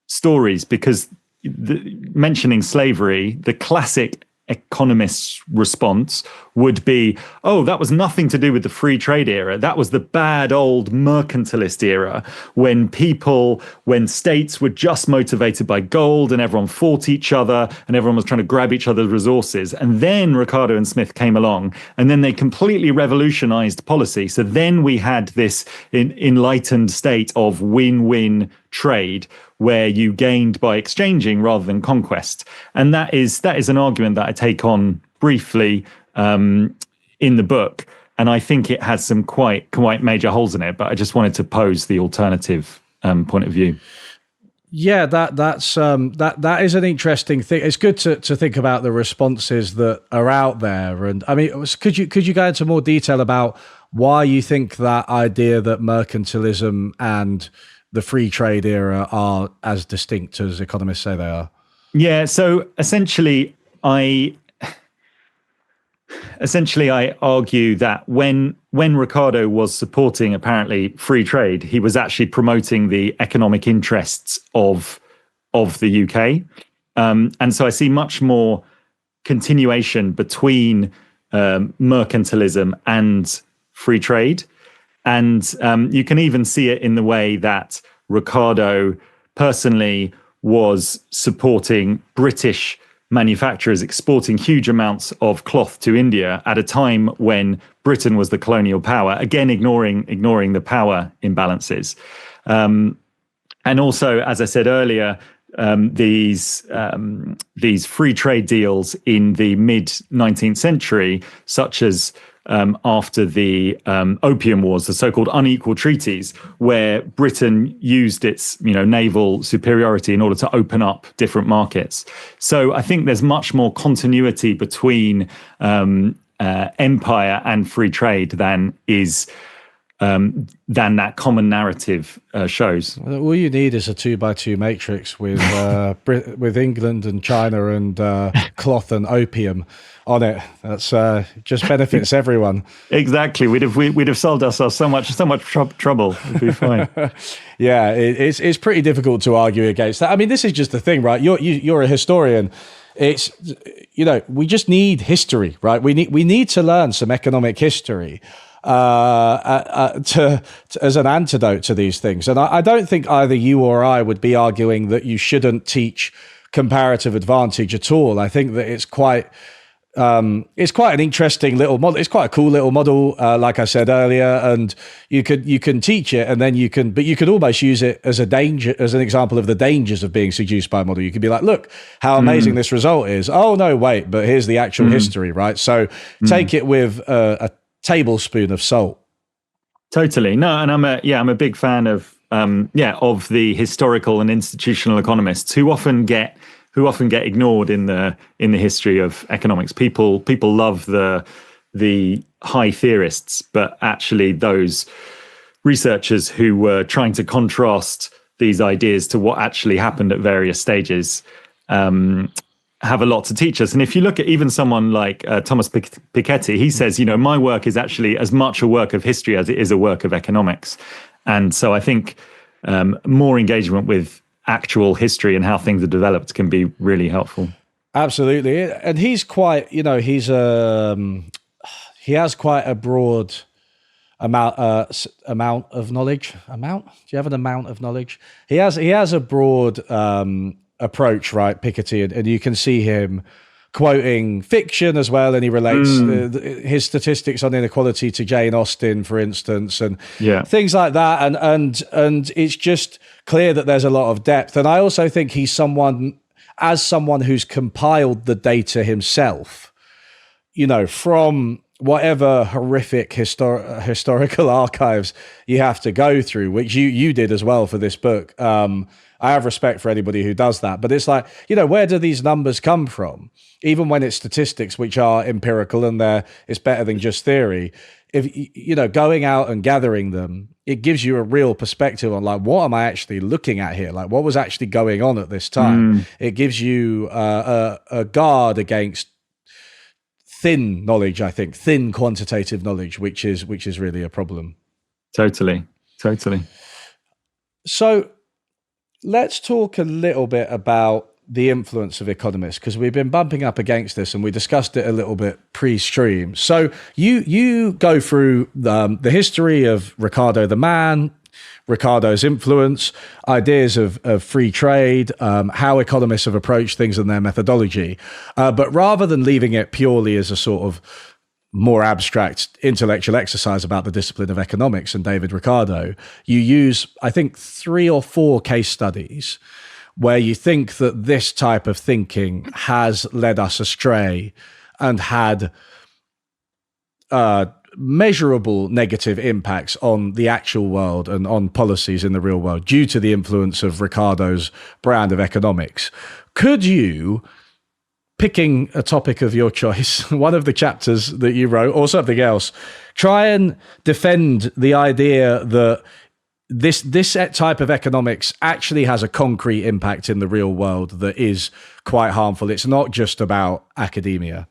stories, because mentioning slavery, the classic economist's response would be, oh, that was nothing to do with the free trade era. That was the bad old mercantilist era when states were just motivated by gold and everyone fought each other and everyone was trying to grab each other's resources. And then Ricardo and Smith came along, and then they completely revolutionized policy. So then we had this enlightened state of win-win trade, where you gained by exchanging rather than conquest. And that is an argument that I take on briefly in the book. And I think it has some quite major holes in it, but I just wanted to pose the alternative point of view. Yeah, that is an interesting thing. It's good to think about the responses that are out there. And I mean, could you go into more detail about why you think that idea that mercantilism and the free trade era are as distinct as economists say they are? Yeah, so essentially I argue that when Ricardo was supporting apparently free trade, he was actually promoting the economic interests of the UK. And so I see much more continuation between mercantilism and free trade. And you can even see it in the way that Ricardo personally was supporting British manufacturers exporting huge amounts of cloth to India at a time when Britain was the colonial power, again ignoring the power imbalances. And also, as I said earlier, these free trade deals in the mid 19th century, such as after the Opium Wars, the so-called unequal treaties, where Britain used its naval superiority in order to open up different markets. So I think there's much more continuity between empire and free trade than that common narrative shows. All you need is a 2x2 matrix with with England and China and cloth and opium on it. That's just benefits everyone. Exactly. We'd have solved ourselves so much trouble. It'd be fine. Yeah, it's pretty difficult to argue against that. I mean, this is just the thing, right? You're a historian. It's we just need history, right? We need to learn some economic history to as an antidote to these things. And I don't think either you or I would be arguing that you shouldn't teach comparative advantage at all. I think that it's quite an interesting little model. It's quite a cool little model, like I said earlier, and you can teach it, and then you could almost use it as an example of the dangers of being seduced by a model. You could be like, look how amazing this result is. Oh no, wait, but here's the actual history, right? So take it with a tablespoon of salt. Totally. No, and I'm a big fan of the historical and institutional economists who often get ignored in the history of economics. People love the high theorists, but actually those researchers who were trying to contrast these ideas to what actually happened at various stages have a lot to teach us. And if you look at even someone like Thomas Piketty, he says, my work is actually as much a work of history as it is a work of economics. And so I think more engagement with actual history and how things are developed can be really helpful. Absolutely. And he's quite, he has quite a broad amount of knowledge. Do you have an amount of knowledge? He has a broad approach, right, Piketty, and you can see him quoting fiction as well, and he relates his statistics on inequality to Jane Austen, for instance, and things like that, and it's just clear that there's a lot of depth. And I also think he's someone who's compiled the data himself, from whatever horrific historical archives you have to go through, which you did as well for this book. I have respect for anybody who does that. But it's like, where do these numbers come from? Even when it's statistics, which are empirical and it's better than just theory. If, going out and gathering them, it gives you a real perspective on like, what am I actually looking at here? Like, what was actually going on at this time? It gives you a guard against thin knowledge, I think, thin quantitative knowledge, which is really a problem. Totally. So let's talk a little bit about the influence of economists, because we've been bumping up against this and we discussed it a little bit pre-stream. So you go through the history of Ricardo the man, Ricardo's influence, ideas of free trade, how economists have approached things and their methodology. But rather than leaving it purely as a sort of more abstract intellectual exercise about the discipline of economics and David Ricardo, you use, I think, 3 or 4 case studies where you think that this type of thinking has led us astray and had measurable negative impacts on the actual world and on policies in the real world due to the influence of Ricardo's brand of economics. Could you, picking a topic of your choice, one of the chapters that you wrote or something else, try and defend the idea that this type of economics actually has a concrete impact in the real world that is quite harmful? It's not just about academia.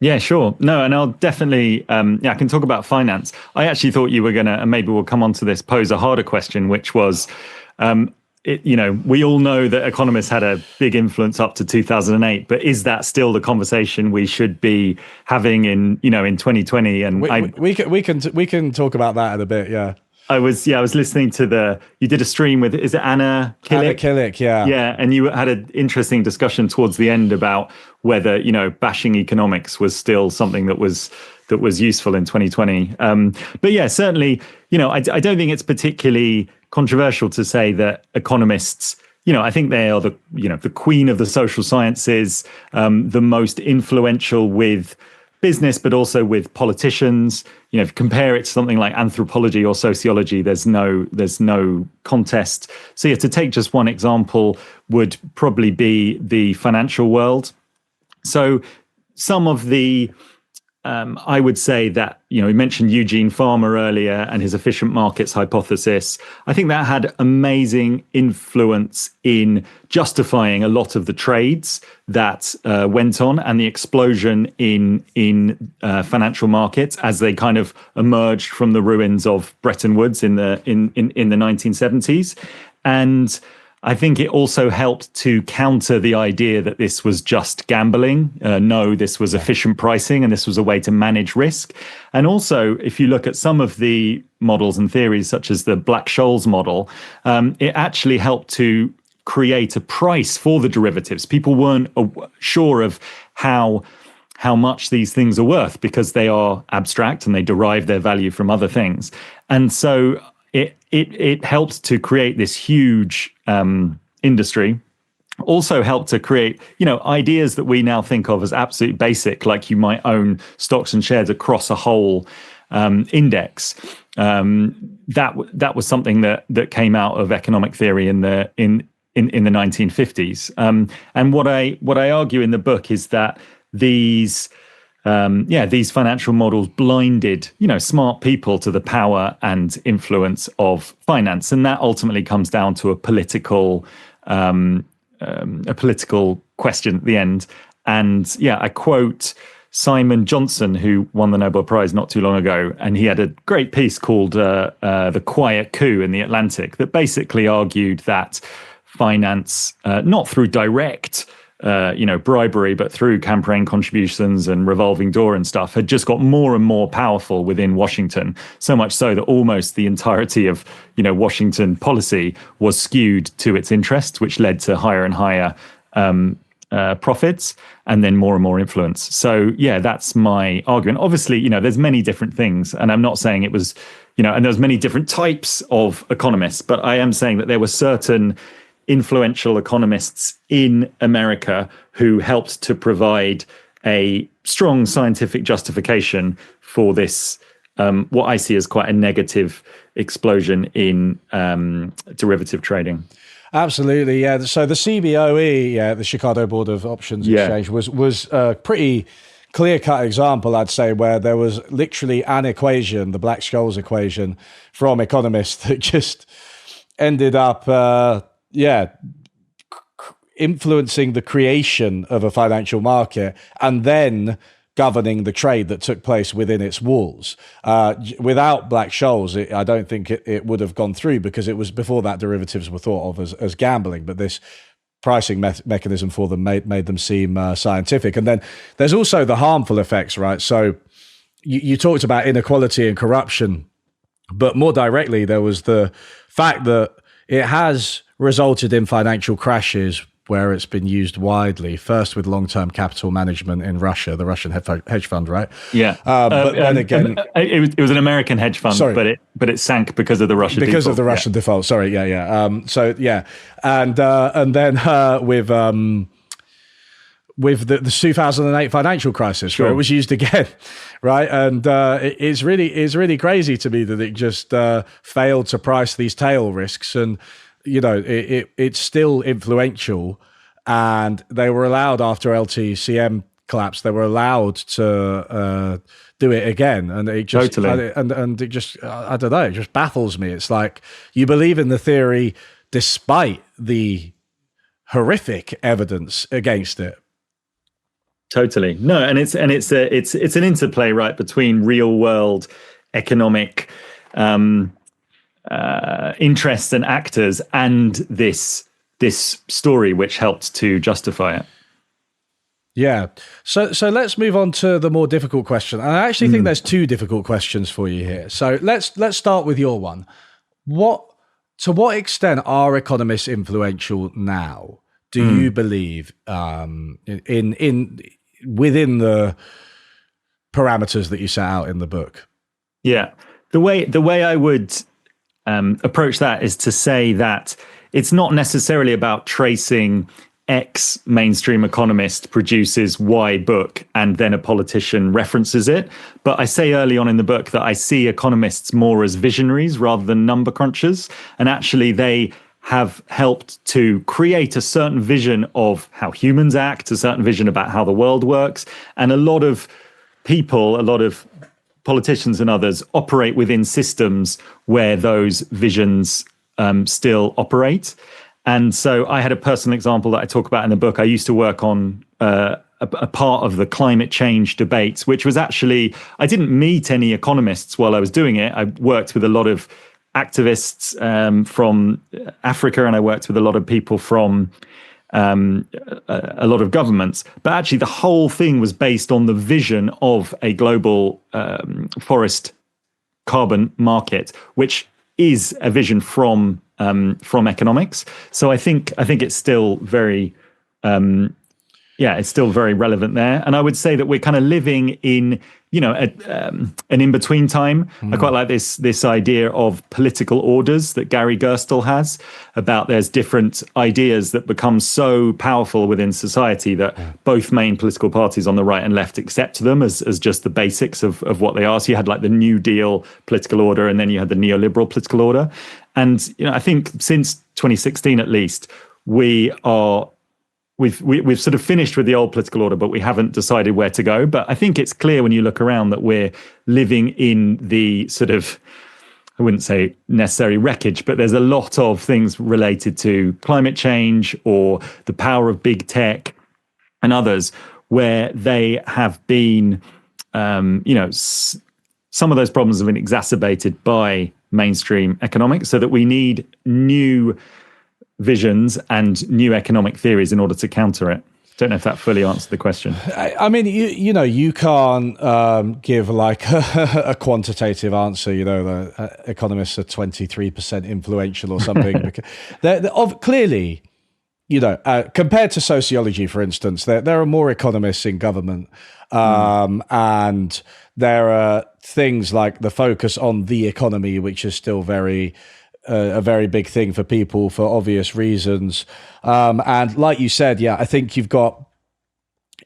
Yeah, sure. No, and I'll definitely, I can talk about finance. I actually thought you were going to, and maybe we'll come on to this, pose a harder question, which was, we all know that economists had a big influence up to 2008, but is that still the conversation we should be having in 2020? And we can talk about that in a bit. Yeah. I was listening to you did a stream with, is it Anna Killick? Anna Killick, yeah. Yeah, and you had an interesting discussion towards the end about whether, bashing economics was still something that was useful in 2020. But yeah, certainly, I don't think it's particularly controversial to say that economists, I think they are the queen of the social sciences, the most influential with business, but also with politicians. If you compare it to something like anthropology or sociology, there's no contest. So to take just one example would probably be the financial world. So some of the, I would say that, we mentioned Eugene Farmer earlier and his efficient markets hypothesis. I think that had amazing influence in justifying a lot of the trades that went on and the explosion in financial markets as they kind of emerged from the ruins of Bretton Woods in the 1970s. And I think it also helped to counter the idea that this was just gambling. No, this was efficient pricing, and this was a way to manage risk. And also, if you look at some of the models and theories, such as the Black-Scholes model, it actually helped to create a price for the derivatives. People weren't sure of how much these things are worth because they are abstract and they derive their value from other things. And so it helped to create this huge industry. Also helped to create, ideas that we now think of as absolutely basic, like you might own stocks and shares across a whole index. That was something that came out of economic theory in the 1950s. And what I argue in the book is that these financial models blinded, smart people to the power and influence of finance, and that ultimately comes down to a political question at the end. And I quote Simon Johnson, who won the Nobel Prize not too long ago, and he had a great piece called "The Quiet Coup" in the Atlantic that basically argued that finance, not through direct bribery, but through campaign contributions and revolving door and stuff, had just got more and more powerful within Washington, so much so that almost the entirety of, Washington policy was skewed to its interests, which led to higher and higher profits and then more and more influence. So, that's my argument. Obviously, there's many different things, and I'm not saying it was, and there's many different types of economists, but I am saying that there were certain influential economists in America who helped to provide a strong scientific justification for this, what I see as quite a negative explosion in derivative trading. Absolutely, yeah. So the CBOE, the Chicago Board of Options Exchange, was a pretty clear-cut example, I'd say, where there was literally an equation, the Black-Scholes equation, from economists that just ended up, influencing the creation of a financial market and then governing the trade that took place within its walls. Without Black-Scholes, I don't think it would have gone through, because it was before that derivatives were thought of as gambling, but this pricing mechanism for them made them seem scientific. And then there's also the harmful effects, right? So you talked about inequality and corruption, but more directly, there was the fact that it has resulted in financial crashes where it's been used widely, first with long-term capital management in Russia, the Russian hedge fund, right? Yeah. But then again... It was an American hedge fund, sorry. but it sank because of the Russian default. Because of the Russian default, sorry, yeah. And then with the 2008 financial crisis, where it was used again, right? And it's really crazy to me that it just failed to price these tail risks, and it's still influential. And they were allowed, after LTCM collapsed, they were allowed to do it again, and it just totally. and it just I don't know, it just baffles me. It's like you believe in the theory despite the horrific evidence against it. Totally. No, and it's an interplay, right, between real world economic interests and actors and this story which helped to justify it. Yeah. So let's move on to the more difficult question. I actually think there's two difficult questions for you here. So let's start with your one. To what extent are economists influential now? Do you believe within the parameters that you set out in the book? Yeah. The way I would approach that is to say that it's not necessarily about tracing X mainstream economist produces Y book and then a politician references it. But I say early on in the book that I see economists more as visionaries rather than number crunchers. And actually they have helped to create a certain vision of how humans act, a certain vision about how the world works. And a lot of people, a lot of politicians and others operate within systems where those visions still operate. And so I had a personal example that I talk about in the book. I used to work on a part of the climate change debates, which was actually, I didn't meet any economists while I was doing it. I worked with a lot of activists from Africa, and I worked with a lot of people from a lot of governments. But actually the whole thing was based on the vision of a global forest carbon market, which is a vision from economics. So I think it's still very it's still very relevant there. And I would say that we're kind of living in an in-between time. I quite like this idea of political orders that Gary Gerstle has, about there's different ideas that become so powerful within society that both main political parties on the right and left accept them as just the basics of what they are. So you had like the New Deal political order, and then you had the neoliberal political order. And I think since 2016 at least, we've sort of finished with the old political order, but we haven't decided where to go. But I think it's clear when you look around that we're living in the sort of, I wouldn't say necessary wreckage, but there's a lot of things related to climate change or the power of big tech and others, where they have been, some of those problems have been exacerbated by mainstream economics, so that we need new visions and new economic theories in order to counter it. Don't know if that fully answered the question. I mean, you can't give like a quantitative answer. The economists are 23% influential or something. they're clearly, compared to sociology, for instance, there are more economists in government, and there are things like the focus on the economy, which is still a very big thing for people for obvious reasons. And like you said, I think you've got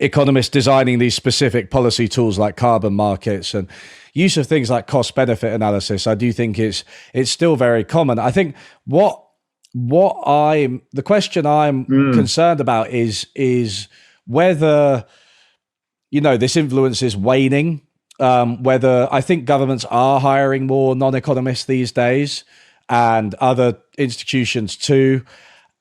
economists designing these specific policy tools like carbon markets and use of things like cost benefit analysis. I do think it's still very common. I think what the question I'm concerned about is whether, this influence is waning, whether I think governments are hiring more non-economists these days and other institutions too.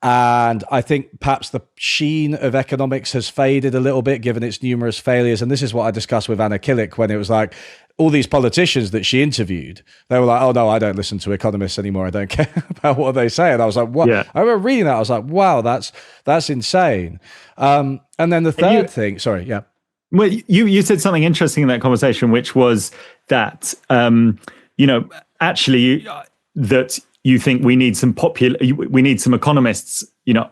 And I think perhaps the sheen of economics has faded a little bit given its numerous failures. And this is what I discussed with Anna Killick when it was like all these politicians that she interviewed, they were like, oh no, I don't listen to economists anymore. I don't care about what they say. And I was like, what? Yeah. I remember reading that. I was like, wow, that's insane. And then the third thing, sorry. Yeah. Well, you said something interesting in that conversation, which was that, actually that you think we need some economists,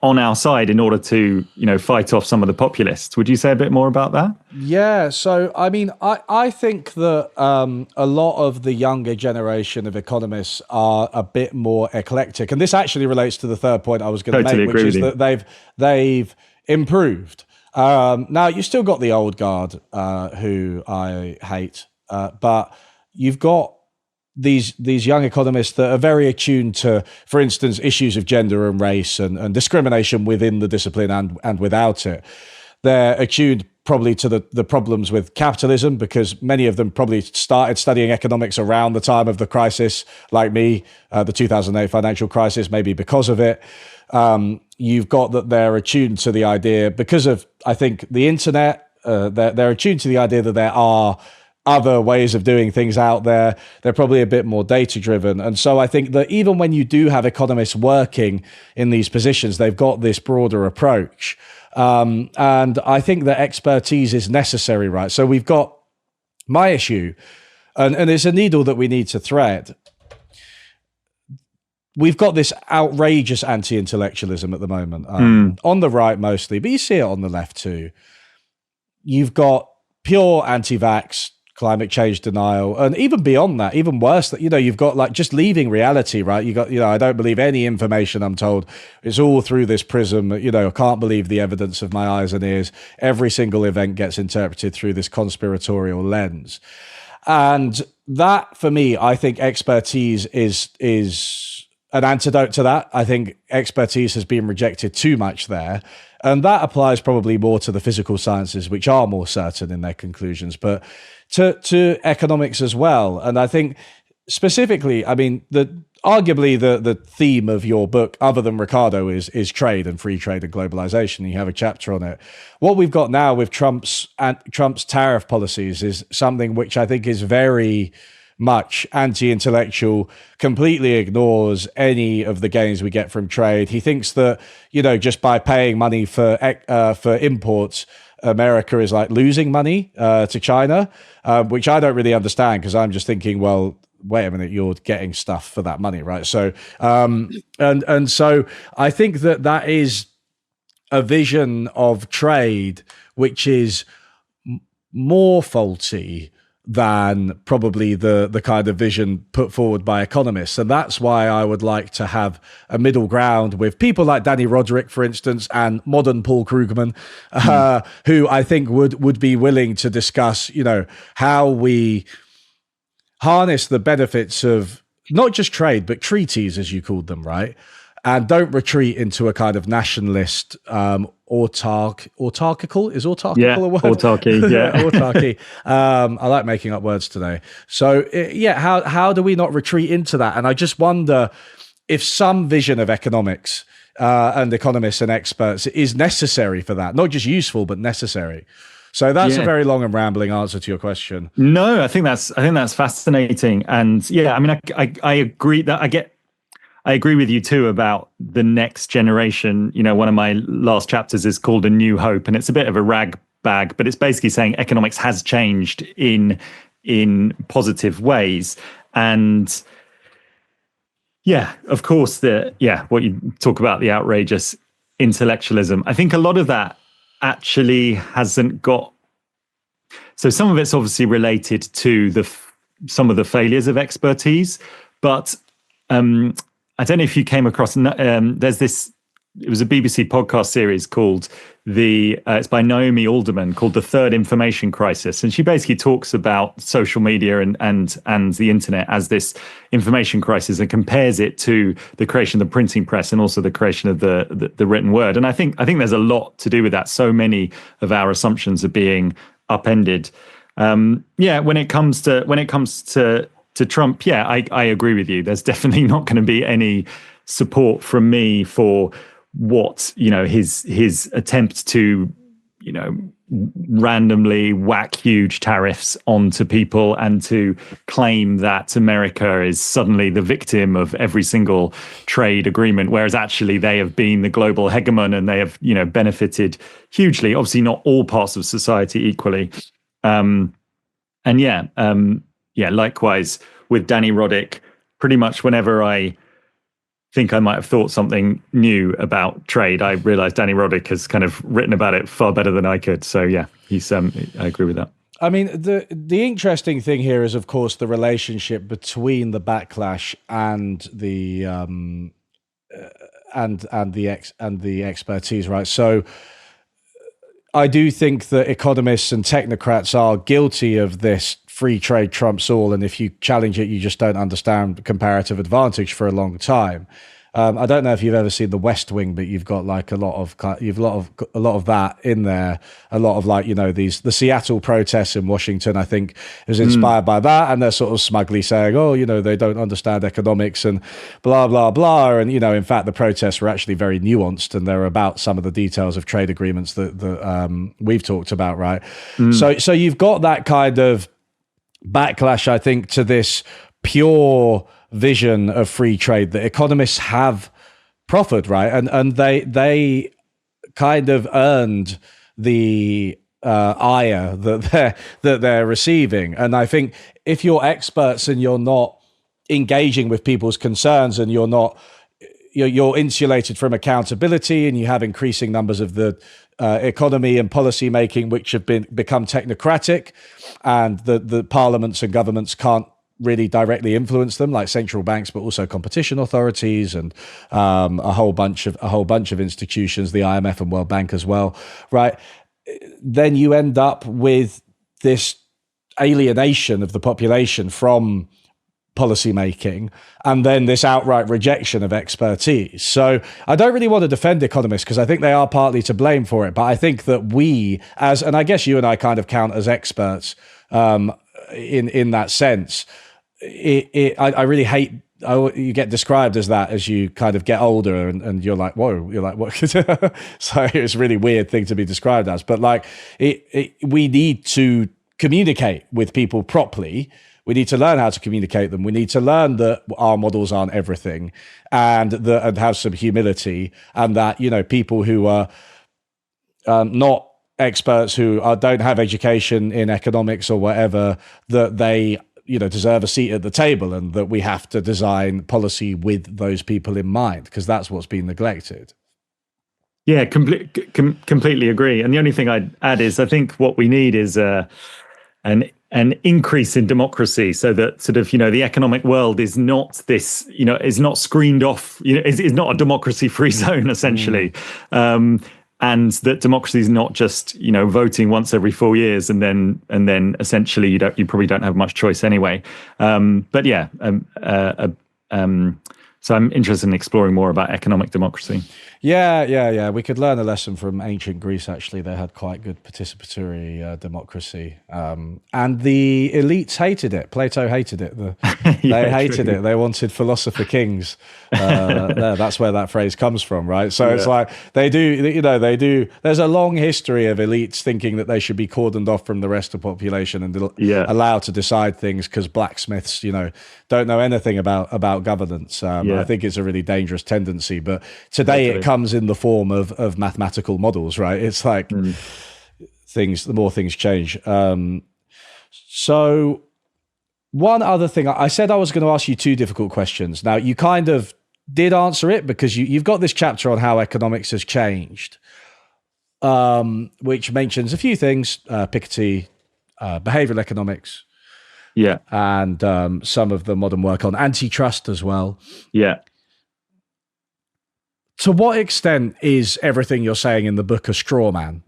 on our side in order to, fight off some of the populists. Would you say a bit more about that? Yeah. So, I mean, I think that a lot of the younger generation of economists are a bit more eclectic. And this actually relates to the third point I was going to make, which is that they've improved. Now, you still got the old guard who I hate, but you've got these young economists that are very attuned to, for instance, issues of gender and race and discrimination within the discipline and without it. They're attuned probably to the problems with capitalism because many of them probably started studying economics around the time of the crisis, like me, the 2008 financial crisis, maybe because of it. You've got that they're attuned to the idea because of, I think, the internet. They're attuned to the idea that there are other ways of doing things out there. They're probably a bit more data driven. And so I think that even when you do have economists working in these positions, they've got this broader approach. And I think that expertise is necessary, right? So we've got my issue, and it's a needle that we need to thread. We've got this outrageous anti-intellectualism at the moment, on the right mostly, but you see it on the left too. You've got pure anti-vax, climate change denial, and even beyond that, even worse, that you've got like just leaving reality, right? You got, I don't believe any information I'm told. It's all through this prism. I can't believe the evidence of my eyes and ears. Every single event gets interpreted through this conspiratorial lens, and that, for me, I think expertise is an antidote to that. I think expertise has been rejected too much there. And that applies probably more to the physical sciences, which are more certain in their conclusions, but to economics as well. And I think specifically, I mean, arguably the theme of your book, other than Ricardo, is trade and free trade and globalization. You have a chapter on it. What we've got now with Trump's tariff policies is something which I think is very much anti-intellectual, completely ignores any of the gains we get from trade. He thinks that, just by paying money for imports, America is like losing money to China, which I don't really understand, because I'm just thinking, well, wait a minute, you're getting stuff for that money, right? So, and so I think that is a vision of trade which is more faulty than probably the kind of vision put forward by economists. And that's why I would like to have a middle ground with people like Danny Roderick, for instance, and modern Paul Krugman, who I think would be willing to discuss, how we harness the benefits of not just trade, but treaties, as you called them, right? And don't retreat into a kind of nationalist, autarchical? Is autarchical a word? Autarky, yeah. Autarky. I like making up words today. So, how do we not retreat into that? And I just wonder if some vision of economics and economists and experts is necessary for that. Not just useful, but necessary. So that's a very long and rambling answer to your question. No, I think that's fascinating. And I mean, I agree that I agree with you too about the next generation. One of my last chapters is called A New Hope, and it's a bit of a rag bag, but it's basically saying economics has changed in positive ways. And of course, what you talk about, the outrageous intellectualism, I think a lot of that actually hasn't got. So some of it's obviously related to some of the failures of expertise, but I don't know if you came across, there's this it was a BBC podcast series called it's by Naomi Alderman, called The Third Information Crisis, and she basically talks about social media and the internet as this information crisis, and compares it to the creation of the printing press and also the creation of the written word. And I think there's a lot to do with that. So many of our assumptions are being upended. When it comes to Trump, I agree with you. There's definitely not going to be any support from me for what, his attempt to, randomly whack huge tariffs onto people and to claim that America is suddenly the victim of every single trade agreement, whereas actually they have been the global hegemon and they have, benefited hugely. Obviously, not all parts of society equally. Likewise with Danny Roddick, pretty much whenever I think I might have thought something new about trade, I realized Danny Roddick has kind of written about it far better than I could. So yeah, I agree with that. I mean, the interesting thing here is, of course, the relationship between the backlash and the the expertise, right? So I do think that economists and technocrats are guilty of this free trade trumps all, and if you challenge it, you just don't understand comparative advantage for a long time. I don't know if you've ever seen The West Wing, but you've got like a lot of that in there. A lot of the Seattle protests in Washington, I think, is inspired by that, and they're sort of smugly saying, they don't understand economics and blah blah blah, and in fact the protests were actually very nuanced, and they're about some of the details of trade agreements that we've talked about, right? So you've got that kind of backlash, I think, to this pure vision of free trade that economists have proffered, right? And they kind of earned the ire that they're receiving. And I think if you're experts and you're not engaging with people's concerns, and you're insulated from accountability, and you have increasing numbers of the economy and policy making which have become technocratic, and the parliaments and governments can't really directly influence them, like central banks, but also competition authorities and a whole bunch of institutions, the IMF and World Bank as well, right? Then you end up with this alienation of the population from policy making, and then this outright rejection of expertise. So I don't really want to defend economists because I think they are partly to blame for it, but I think that we, and I guess you and I kind of count as experts in that sense. I really hate you get described as that as you kind of get older, and you're like, whoa, you're like, what? So it's a really weird thing to be described as, but like we need to communicate with people properly. We need to learn how to communicate them. We need to learn that our models aren't everything, and have some humility, and that, people who are not experts, who don't have education in economics or whatever, that they deserve a seat at the table, and that we have to design policy with those people in mind, because that's what's been neglected. Yeah, completely agree. And the only thing I'd add is I think what we need is an increase in democracy, so that sort of, the economic world is not this, is not screened off, is not a democracy-free zone, essentially. And that democracy is not just, voting once every 4 years and then essentially you probably don't have much choice anyway. So I'm interested in exploring more about economic democracy. Yeah. We could learn a lesson from ancient Greece, actually. They had quite good participatory democracy. And the elites hated it. Plato hated it. They hated it. They wanted philosopher kings. That's where that phrase comes from, right? So it's like they do. There's a long history of elites thinking that they should be cordoned off from the rest of the population and allowed to decide things because blacksmiths, don't know anything about governance. I think it's a really dangerous tendency. But today it comes in the form of mathematical models, right? It's like the more things change. So one other thing, I said I was going to ask you two difficult questions. Now, you kind of did answer it because you've got this chapter on how economics has changed, which mentions a few things, Piketty, behavioral economics, and some of the modern work on antitrust as well. To what extent is everything you're saying in the book a straw man?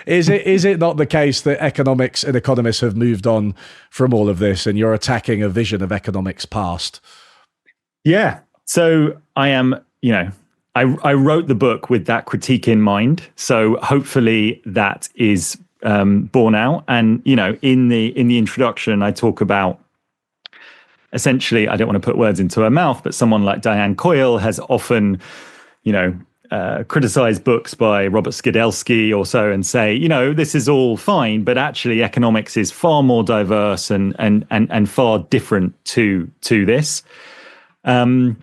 Is it not the case that economics and economists have moved on from all of this, and you're attacking a vision of economics past? Yeah. So I am, I wrote the book with that critique in mind. So hopefully that is borne out. And, in the introduction, I talk about, essentially, I don't want to put words into her mouth, but someone like Diane Coyle has often, criticized books by Robert Skidelsky or so and say, this is all fine, but actually economics is far more diverse and far different to this. And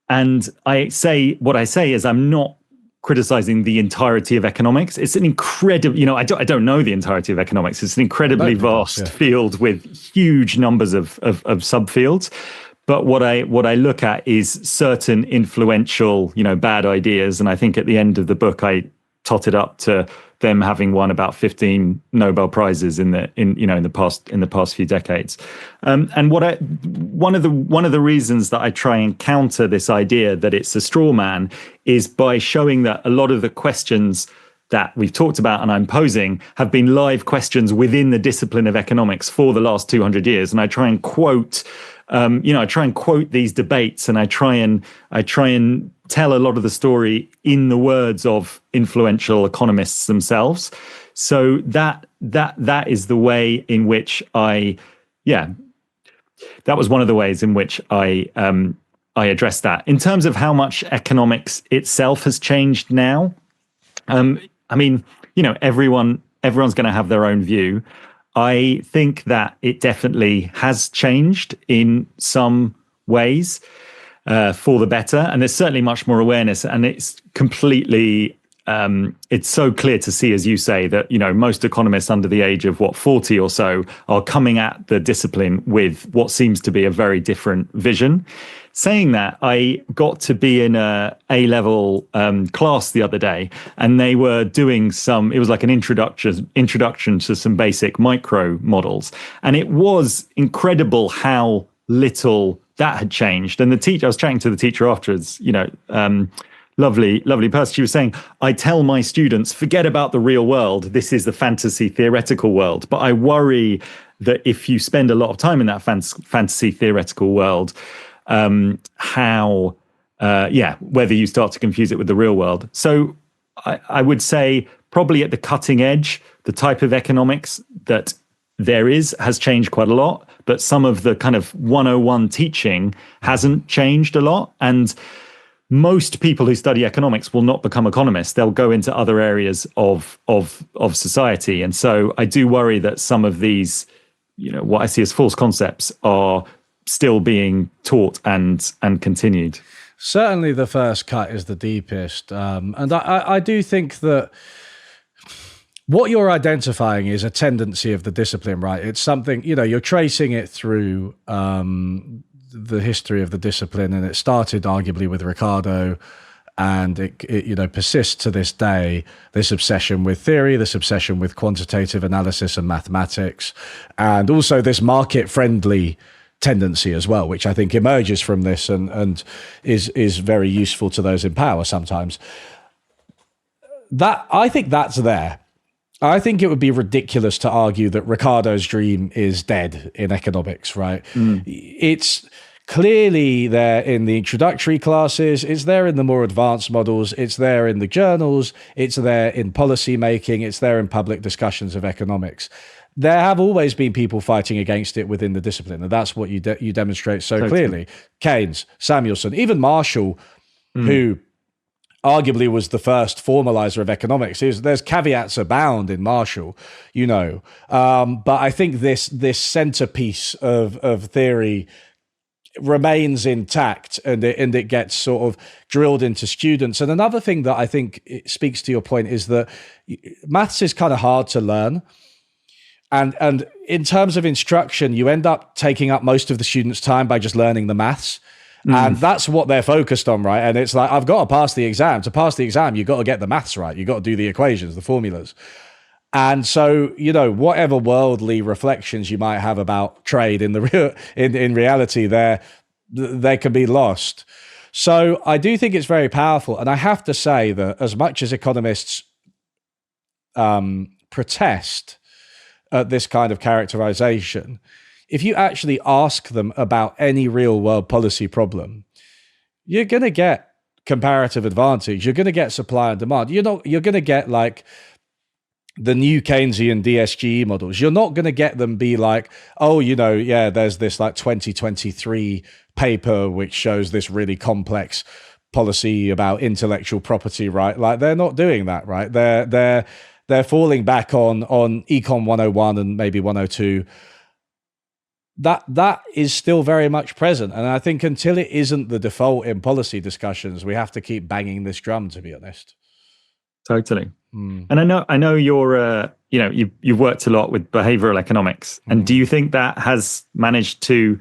what I say is I'm not criticizing the entirety of economics. It's an incredible, I don't know the entirety of economics. It's an incredibly vast field with huge numbers of subfields. But what I look at is certain influential, bad ideas. And I think at the end of the book, I totted up to them having won about 15 Nobel Prizes in the past few decades. And one of the reasons that I try and counter this idea that it's a straw man is by showing that a lot of the questions that we've talked about and I'm posing have been live questions within the discipline of economics for the last 200 years. And I try and quote these debates, and I try and tell a lot of the story in the words of influential economists themselves. So that is the way in which that was one of the ways in which I addressed that. In terms of how much economics itself has changed now, everyone's going to have their own view. I think that it definitely has changed in some ways for the better. And there's certainly much more awareness. And it's completely, it's so clear to see, as you say, that, most economists under the age of 40 or so are coming at the discipline with what seems to be a very different vision. Saying that, I got to be in a A-level class the other day, and they were doing it was like an introduction to some basic micro models. And it was incredible how little that had changed. And I was chatting to the teacher afterwards, lovely person. She was saying, I tell my students, forget about the real world. This is the fantasy theoretical world. But I worry that if you spend a lot of time in that fantasy theoretical world, whether you start to confuse it with the real world. So I would say probably at the cutting edge, the type of economics that there has changed quite a lot, but some of the kind of 101 teaching hasn't changed a lot. And most people who study economics will not become economists. They'll go into other areas of society. And so I do worry that some of these, what I see as false concepts are still being taught and continued. Certainly the first cut is the deepest. And I do think that what you're identifying is a tendency of the discipline, right? It's something, you're tracing it through the history of the discipline, and it started arguably with Ricardo, and it persists to this day, this obsession with theory, this obsession with quantitative analysis and mathematics, and also this market-friendly tendency as well, which I think emerges from this and is very useful to those in power sometimes. I think that's there. I think it would be ridiculous to argue that Ricardo's dream is dead in economics, right? It's clearly there in the introductory classes, it's there in the more advanced models, it's there in the journals, it's there in policy making, it's there in public discussions of economics. There have always been people fighting against it within the discipline, and that's what you demonstrate so clearly. Keynes, Samuelson, even Marshall, who arguably was the first formalizer of economics. There's caveats abound in Marshall, but I think this centerpiece of theory remains intact, and it gets sort of drilled into students. And another thing that I think it speaks to your point is that maths is kind of hard to learn. And in terms of instruction, you end up taking up most of the students' time by just learning the maths. And that's what they're focused on, right? And it's like, I've got to pass the exam. To pass the exam, you've got to get the maths right. You've got to do the equations, the formulas. And so, whatever worldly reflections you might have about trade in reality, they can be lost. So I do think it's very powerful. And I have to say that as much as economists protest at this kind of characterization, if you actually ask them about any real world policy problem, you're going to get comparative advantage. You're going to get supply and demand. You're going to get like the new Keynesian DSGE models. You're not going to get them be like, oh, there's this like 2023 paper which shows this really complex policy about intellectual property, right? Like they're not doing that, right? They're falling back on Econ 101 and maybe 102. That is still very much present. And I think until it isn't the default in policy discussions, we have to keep banging this drum, to be honest. Totally. And I know you're, you've worked a lot with behavioral economics. And do you think that has managed to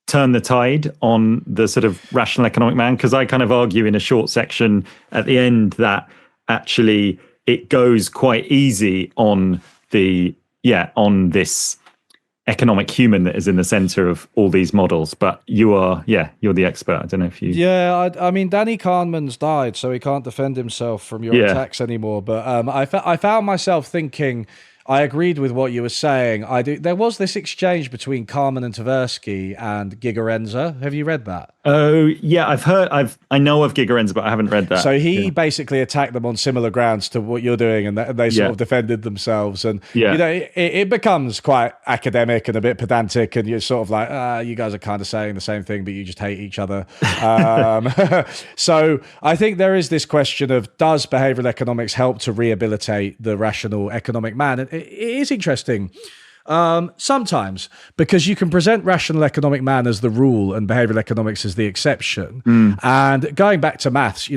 turn the tide on the sort of rational economic man? Because I kind of argue in a short section at the end that actually it goes quite easy on this economic human that is in the center of all these models. But you're the expert. I don't know if you... Yeah, I mean, Danny Kahneman's died, so he can't defend himself from your attacks anymore. But I found myself thinking, I agreed with what you were saying. There was this exchange between Kahneman and Tversky and Gigerenzer. Have you read that? Oh, yeah, I know of Gigerenzer, but I haven't read that. So he basically attacked them on similar grounds to what you're doing, and they sort of defended themselves. And, it becomes quite academic and a bit pedantic, and you're sort of like, you guys are kind of saying the same thing, but you just hate each other. So I think there is this question of, does behavioral economics help to rehabilitate the rational economic man? And it is interesting. Sometimes, because you can present rational economic man as the rule and behavioral economics as the exception. And going back to maths,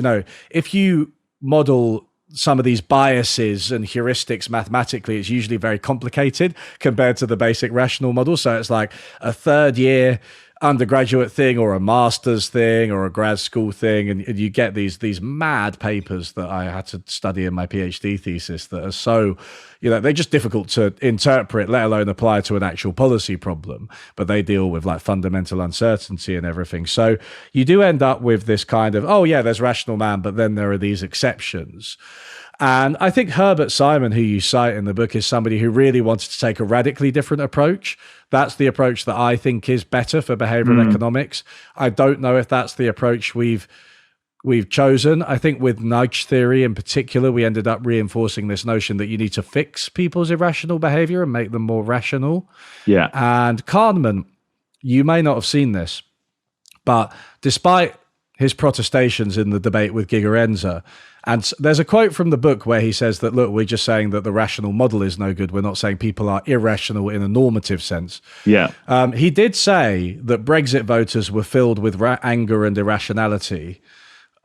if you model some of these biases and heuristics mathematically, it's usually very complicated compared to the basic rational model. So it's like a third year undergraduate thing or a master's thing or a grad school thing, and you get these mad papers that I had to study in my PhD thesis that are so, they're just difficult to interpret, let alone apply to an actual policy problem, but they deal with like fundamental uncertainty and everything. So you do end up with this kind of, there's rational man, but then there are these exceptions. And I think Herbert Simon, who you cite in the book, is somebody who really wanted to take a radically different approach. That's the approach that I think is better for behavioral economics. I don't know if that's the approach we've chosen. I think with nudge theory in particular, we ended up reinforcing this notion that you need to fix people's irrational behavior and make them more rational. Yeah. And Kahneman, you may not have seen this, but despite his protestations in the debate with Gigerenzer, and there's a quote from the book where he says that, look, we're just saying that the rational model is no good. We're not saying people are irrational in a normative sense. Yeah. He did say that Brexit voters were filled with anger and irrationality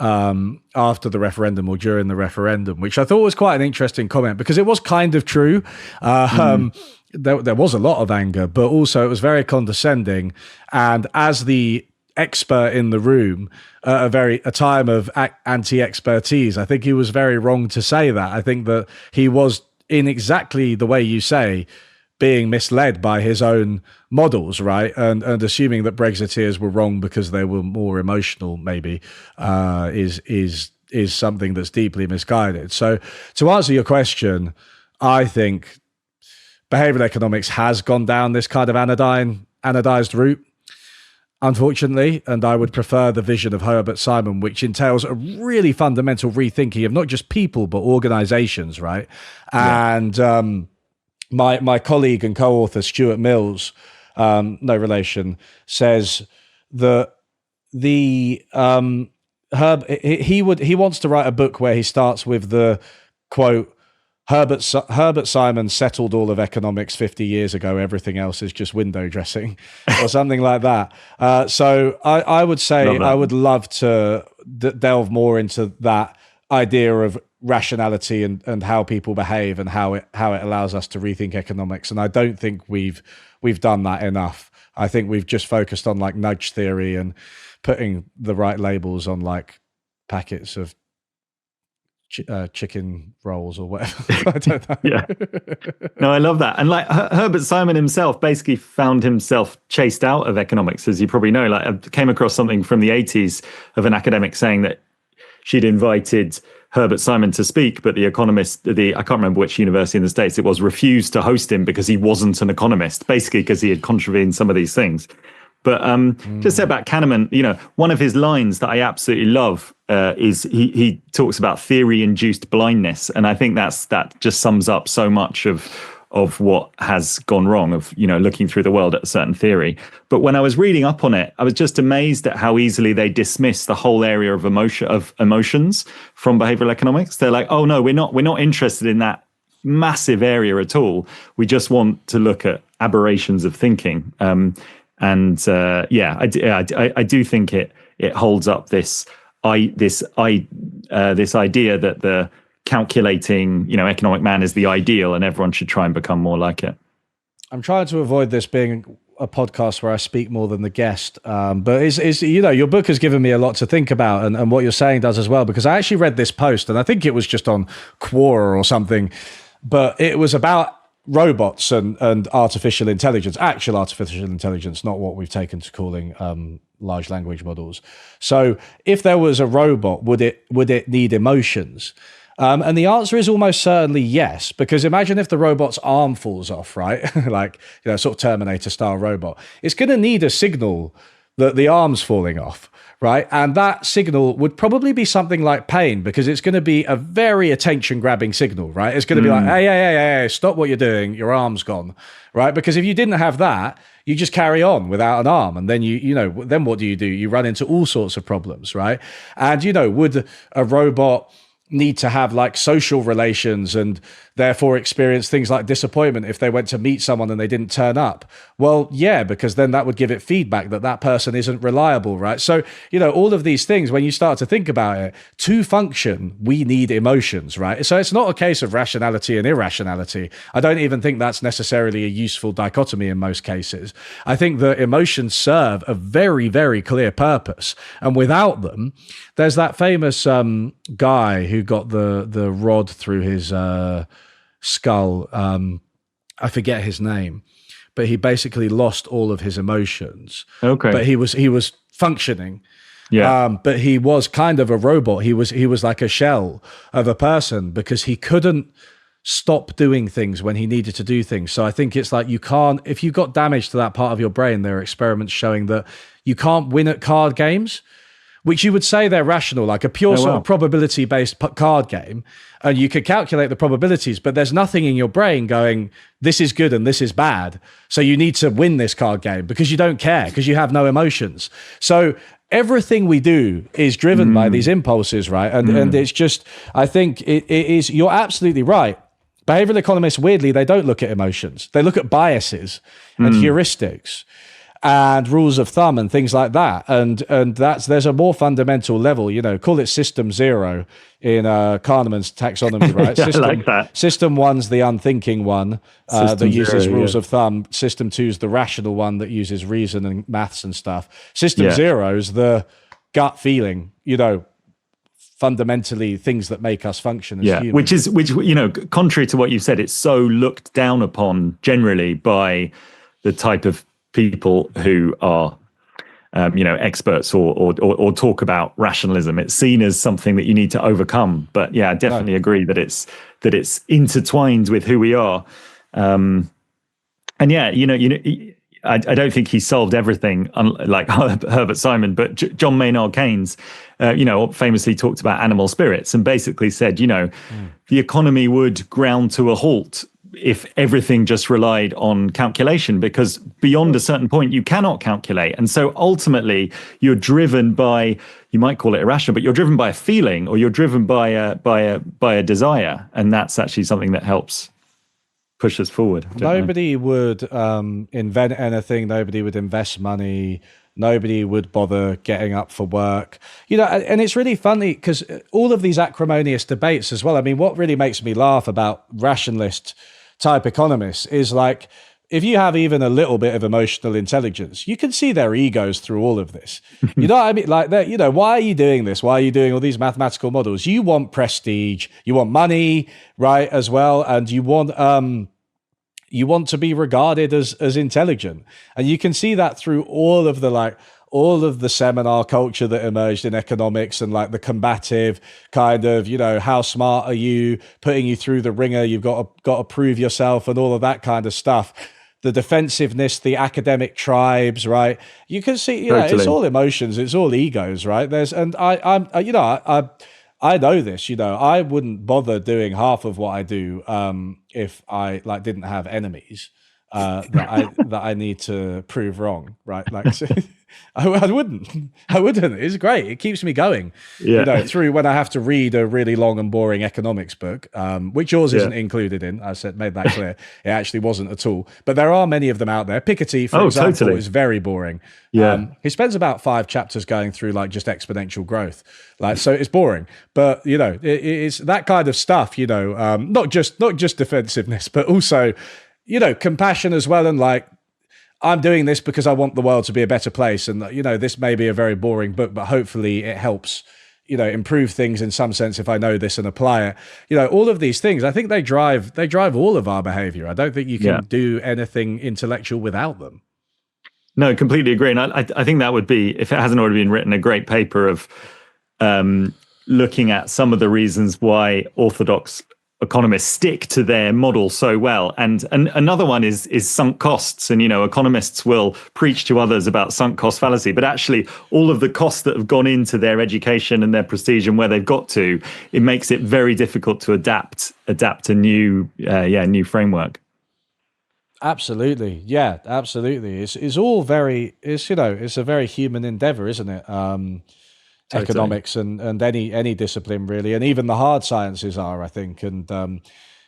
after the referendum or during the referendum, which I thought was quite an interesting comment because it was kind of true. There was a lot of anger, but also it was very condescending. And as the expert in the room at a time of anti-expertise, I think he was very wrong to say that. I think that he was, in exactly the way you say, being misled by his own models, right? And assuming that Brexiteers were wrong because they were more emotional, maybe, is something that's deeply misguided. So to answer your question, I think behavioral economics has gone down this kind of anodized route, unfortunately, and I would prefer the vision of Herbert Simon, which entails a really fundamental rethinking of not just people, but organizations, right? Yeah. And my colleague and co-author, Stuart Mills, no relation, says that he wants to write a book where he starts with the quote, Herbert Simon settled all of economics 50 years ago. Everything else is just window dressing or something like that. So I would say I would love to delve more into that idea of rationality and how people behave and how it allows us to rethink economics. And I don't think we've done that enough. I think we've just focused on like nudge theory and putting the right labels on like packets of chicken rolls or whatever. I don't know. Yeah. No, I love that. And like Herbert Simon himself basically found himself chased out of economics, as you probably know. Like I came across something from the 80s of an academic saying that she'd invited Herbert Simon to speak, but the economist, I can't remember which university in the States it was, refused to host him because he wasn't an economist, basically because he had contravened some of these things. But just say about Kahneman, you know, one of his lines that I absolutely love is he talks about theory-induced blindness, and I think that just sums up so much of what has gone wrong, of, you know, looking through the world at a certain theory. But when I was reading up on it, I was just amazed at how easily they dismiss the whole area of emotions from behavioral economics. They're like, oh no, we're not interested in that massive area at all. We just want to look at aberrations of thinking. I do think it holds up this idea that the calculating, you know, economic man is the ideal, and everyone should try and become more like it. I'm trying to avoid this being a podcast where I speak more than the guest, but is you know, your book has given me a lot to think about, and what you're saying does as well, because I actually read this post, and I think it was just on Quora or something, but it was about robots and artificial intelligence, actual artificial intelligence, not what we've taken to calling large language models. So if there was a robot, would it need emotions? And the answer is almost certainly yes, because imagine if the robot's arm falls off, right? Like, you know, sort of Terminator style robot. It's going to need a signal that the arm's falling off, right? And that signal would probably be something like pain, because it's going to be a very attention-grabbing signal, right? It's going to be like, hey, stop what you're doing, your arm's gone, right? Because if you didn't have that, you just carry on without an arm, and then then what do? You run into all sorts of problems, right? And, you know, would a robot need to have like social relations and therefore experience things like disappointment if they went to meet someone and they didn't turn up? Well, yeah, because then that would give it feedback that person isn't reliable, right? So, you know, all of these things, when you start to think about it, to function, we need emotions, right? So it's not a case of rationality and irrationality. I don't even think that's necessarily a useful dichotomy in most cases. I think that emotions serve a very, very clear purpose. And without them, there's that famous guy who got the rod through his skull. I forget his name, but he basically lost all of his emotions. Okay, but he was functioning. Yeah, but he was kind of a robot. He was like a shell of a person, because he couldn't stop doing things when he needed to do things. So I think it's like, you can't, if you got damage to that part of your brain, there are experiments showing that you can't win at card games, which you would say they're rational, like a pure sort of probability-based card game, and you could calculate the probabilities, but there's nothing in your brain going, this is good and this is bad, so you need to win this card game, because you don't care, because you have no emotions. So everything we do is driven by these impulses, right? And it's just, I think it is, you're absolutely right. Behavioral economists, weirdly, they don't look at emotions. They look at biases and heuristics and rules of thumb and things like that. And there's a more fundamental level, you know, call it system 0 in Kahneman's taxonomy, right? Yeah, I like that. System 1's the unthinking one that uses rules of thumb. System 2's the rational one that uses reason and maths and stuff. System 0's the gut feeling, you know, fundamentally things that make us function as humans. Which, you know, contrary to what you said, it's so looked down upon generally by the type of people who are, you know, experts or talk about rationalism. It's seen as something that you need to overcome. But yeah, I definitely agree that it's intertwined with who we are. And yeah, you know, I don't think he solved everything, like Herbert Simon, but John Maynard Keynes, you know, famously talked about animal spirits and basically said, you know, the economy would ground to a halt if everything just relied on calculation, because beyond a certain point, you cannot calculate. And so ultimately, you're driven by, you might call it irrational, but you're driven by a feeling, or you're driven by a desire. And that's actually something that helps push us forward. Nobody would invent anything. Nobody would invest money. Nobody would bother getting up for work. You know, and it's really funny because all of these acrimonious debates as well. I mean, what really makes me laugh about rationalist type economists is like, if you have even a little bit of emotional intelligence, you can see their egos through all of this. You know what I mean? Like, why are you doing this? Why are you doing all these mathematical models? You want prestige, you want money, right, as well, and you want to be regarded as intelligent. And you can see that through all of the seminar culture that emerged in economics, and like the combative kind of, how smart are you, putting you through the ringer, you've got to prove yourself, and all of that kind of stuff. The defensiveness, the academic tribes, right? You can see, Totally. it's all emotions, it's all egos, right? I know this, I wouldn't bother doing half of what I do if I didn't have enemies that I need to prove wrong, right? Like, so, I wouldn't. It's great. It keeps me going, through when I have to read a really long and boring economics book, which yours isn't included in. I made that clear. It actually wasn't at all. But there are many of them out there. Piketty, for example, is very boring. Yeah. He spends about 5 chapters going through just exponential growth. So it's boring. But, it's that kind of stuff, not just defensiveness, but also, compassion as well. And I'm doing this because I want the world to be a better place. And, this may be a very boring book, but hopefully it helps, improve things in some sense if I know this and apply it. All of these things, I think they drive all of our behavior. I don't think you can do anything intellectual without them. No, completely agree. And I think that would be, if it hasn't already been written, a great paper of looking at some of the reasons why orthodox economists stick to their model so well. And another one is sunk costs. And, economists will preach to others about sunk cost fallacy, but actually all of the costs that have gone into their education and their prestige and where they've got to, it makes it very difficult to adapt a new framework. Absolutely. Yeah, absolutely. It's all very, it's a very human endeavor, isn't it? Totally. Economics and any discipline really, and even the hard sciences are, I think. And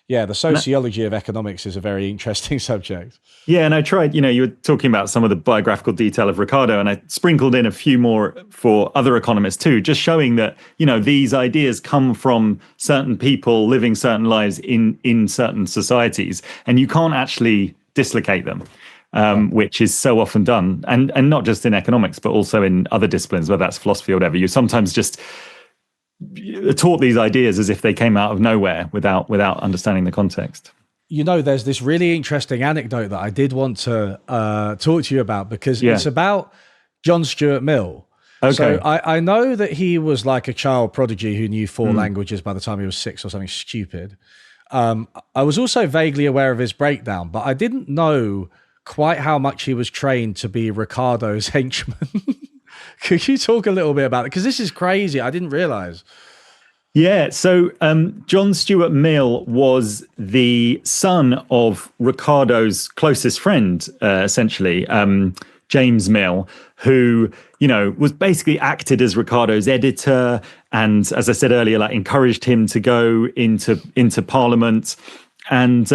the sociology of economics is a very interesting subject. Yeah, and I tried, you were talking about some of the biographical detail of Ricardo, and I sprinkled in a few more for other economists too, just showing that, these ideas come from certain people living certain lives in certain societies, and you can't actually dislocate them. Which is so often done, and not just in economics, but also in other disciplines, whether that's philosophy or whatever. You sometimes just taught these ideas as if they came out of nowhere without understanding the context. There's this really interesting anecdote that I did want to talk to you about, because it's about John Stuart Mill. Okay. So I know that he was like a child prodigy who knew 4 languages by the time he was 6 or something stupid. I was also vaguely aware of his breakdown, but I didn't know quite how much he was trained to be Ricardo's henchman. Could you talk a little bit about it? Because this is crazy. I didn't realize. Yeah, so John Stuart Mill was the son of Ricardo's closest friend, essentially, James Mill, who, was basically acted as Ricardo's editor, and, as I said earlier, encouraged him to go into Parliament. And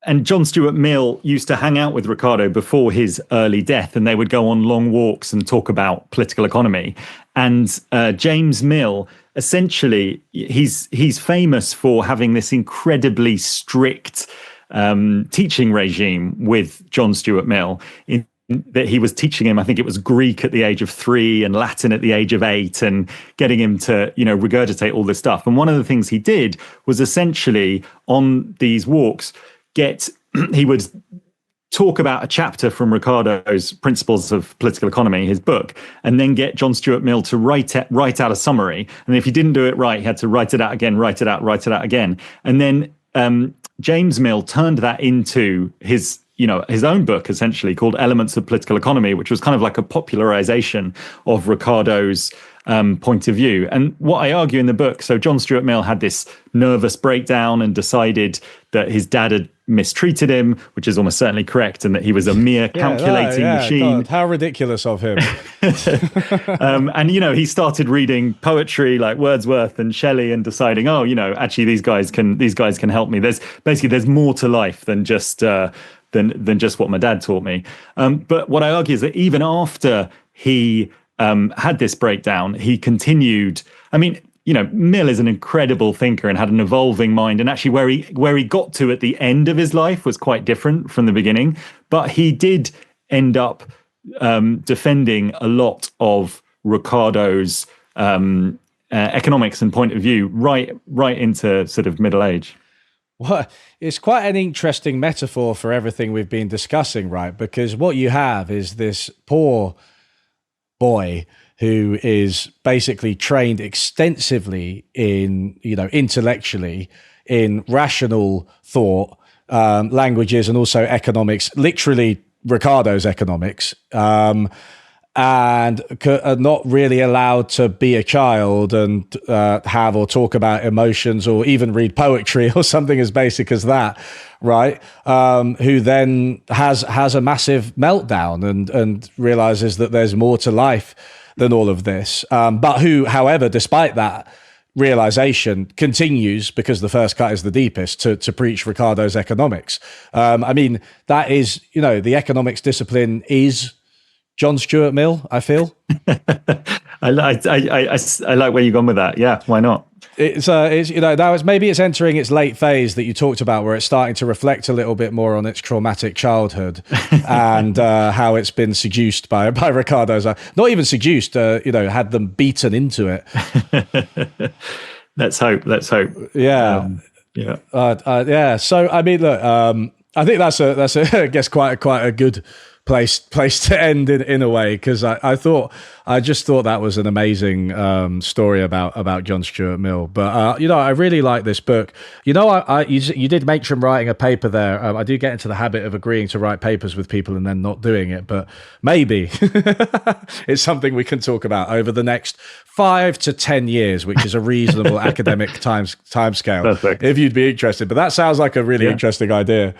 and John Stuart Mill used to hang out with Ricardo before his early death, and they would go on long walks and talk about political economy. And James Mill, essentially, he's famous for having this incredibly strict teaching regime with John Stuart Mill, that he was teaching him, I think it was Greek at the age of 3 and Latin at the age of 8, and getting him to, regurgitate all this stuff. And one of the things he did was essentially on these walks, he would talk about a chapter from Ricardo's Principles of Political Economy, his book, and then get John Stuart Mill to write out a summary. And if he didn't do it right, he had to write it out again, write it out again. And then James Mill turned that into his own book, essentially, called Elements of Political Economy, which was kind of like a popularization of Ricardo's point of view. And what I argue in the book, so John Stuart Mill had this nervous breakdown and decided that his dad had mistreated him, which is almost certainly correct, and that he was a mere calculating machine. God, how ridiculous of him. And, he started reading poetry like Wordsworth and Shelley and deciding, actually these guys can help me. There's more to life than just than just what my dad taught me. But what I argue is that even after he had this breakdown, he continued. I mean, Mill is an incredible thinker and had an evolving mind. And actually where he got to at the end of his life was quite different from the beginning. But he did end up defending a lot of Ricardo's economics and point of view right into sort of middle age. Well, it's quite an interesting metaphor for everything we've been discussing, right? Because what you have is this poor boy who is basically trained extensively in, intellectually in rational thought, languages, and also economics, literally Ricardo's economics, and are not really allowed to be a child and have or talk about emotions or even read poetry or something as basic as that, right? Who then has a massive meltdown and realizes that there's more to life than all of this. But who, however, despite that realization, continues, because the first cut is the deepest, to preach Ricardo's economics. I mean, that is, the economics discipline is John Stuart Mill, I feel. I like where you've gone with that. Yeah, why not? It's now it's entering its late phase that you talked about, where it's starting to reflect a little bit more on its traumatic childhood and how it's been seduced by Ricardo's. Not even seduced, had them beaten into it. Let's hope. Yeah, yeah. So I mean, look, I think that's I guess quite a good place to end in a way, because I just thought that was an amazing story about John Stuart Mill. But I really like this book. You did mention writing a paper there. I do get into the habit of agreeing to write papers with people and then not doing it, but maybe it's something we can talk about over the next 5 to 10 years, which is a reasonable academic timescale. Perfect. If you'd be interested. But that sounds like a really interesting idea.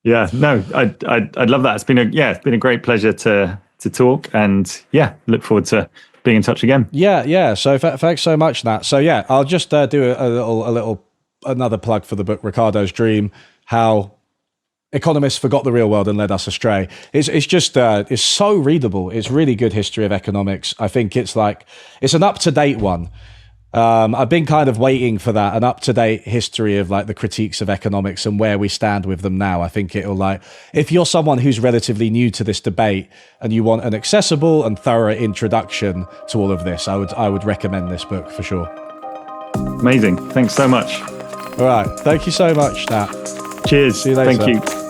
Yeah, no, I'd love that. It's been a great pleasure to talk, and look forward to being in touch again. Yeah. So thanks so much, Nat. So I'll just do another plug for the book Ricardo's Dream: How Economists Forgot the Real World and Led Us Astray. It's so readable. It's really good history of economics. I think it's an up-to-date one. I've been kind of waiting for that, an up-to-date history of the critiques of economics and where we stand with them now. I think it'll if you're someone who's relatively new to this debate and you want an accessible and thorough introduction to all of this, I would recommend this book for sure. Amazing. Thanks so much. All right. Thank you so much, Nat. Cheers. See you later. Thank you.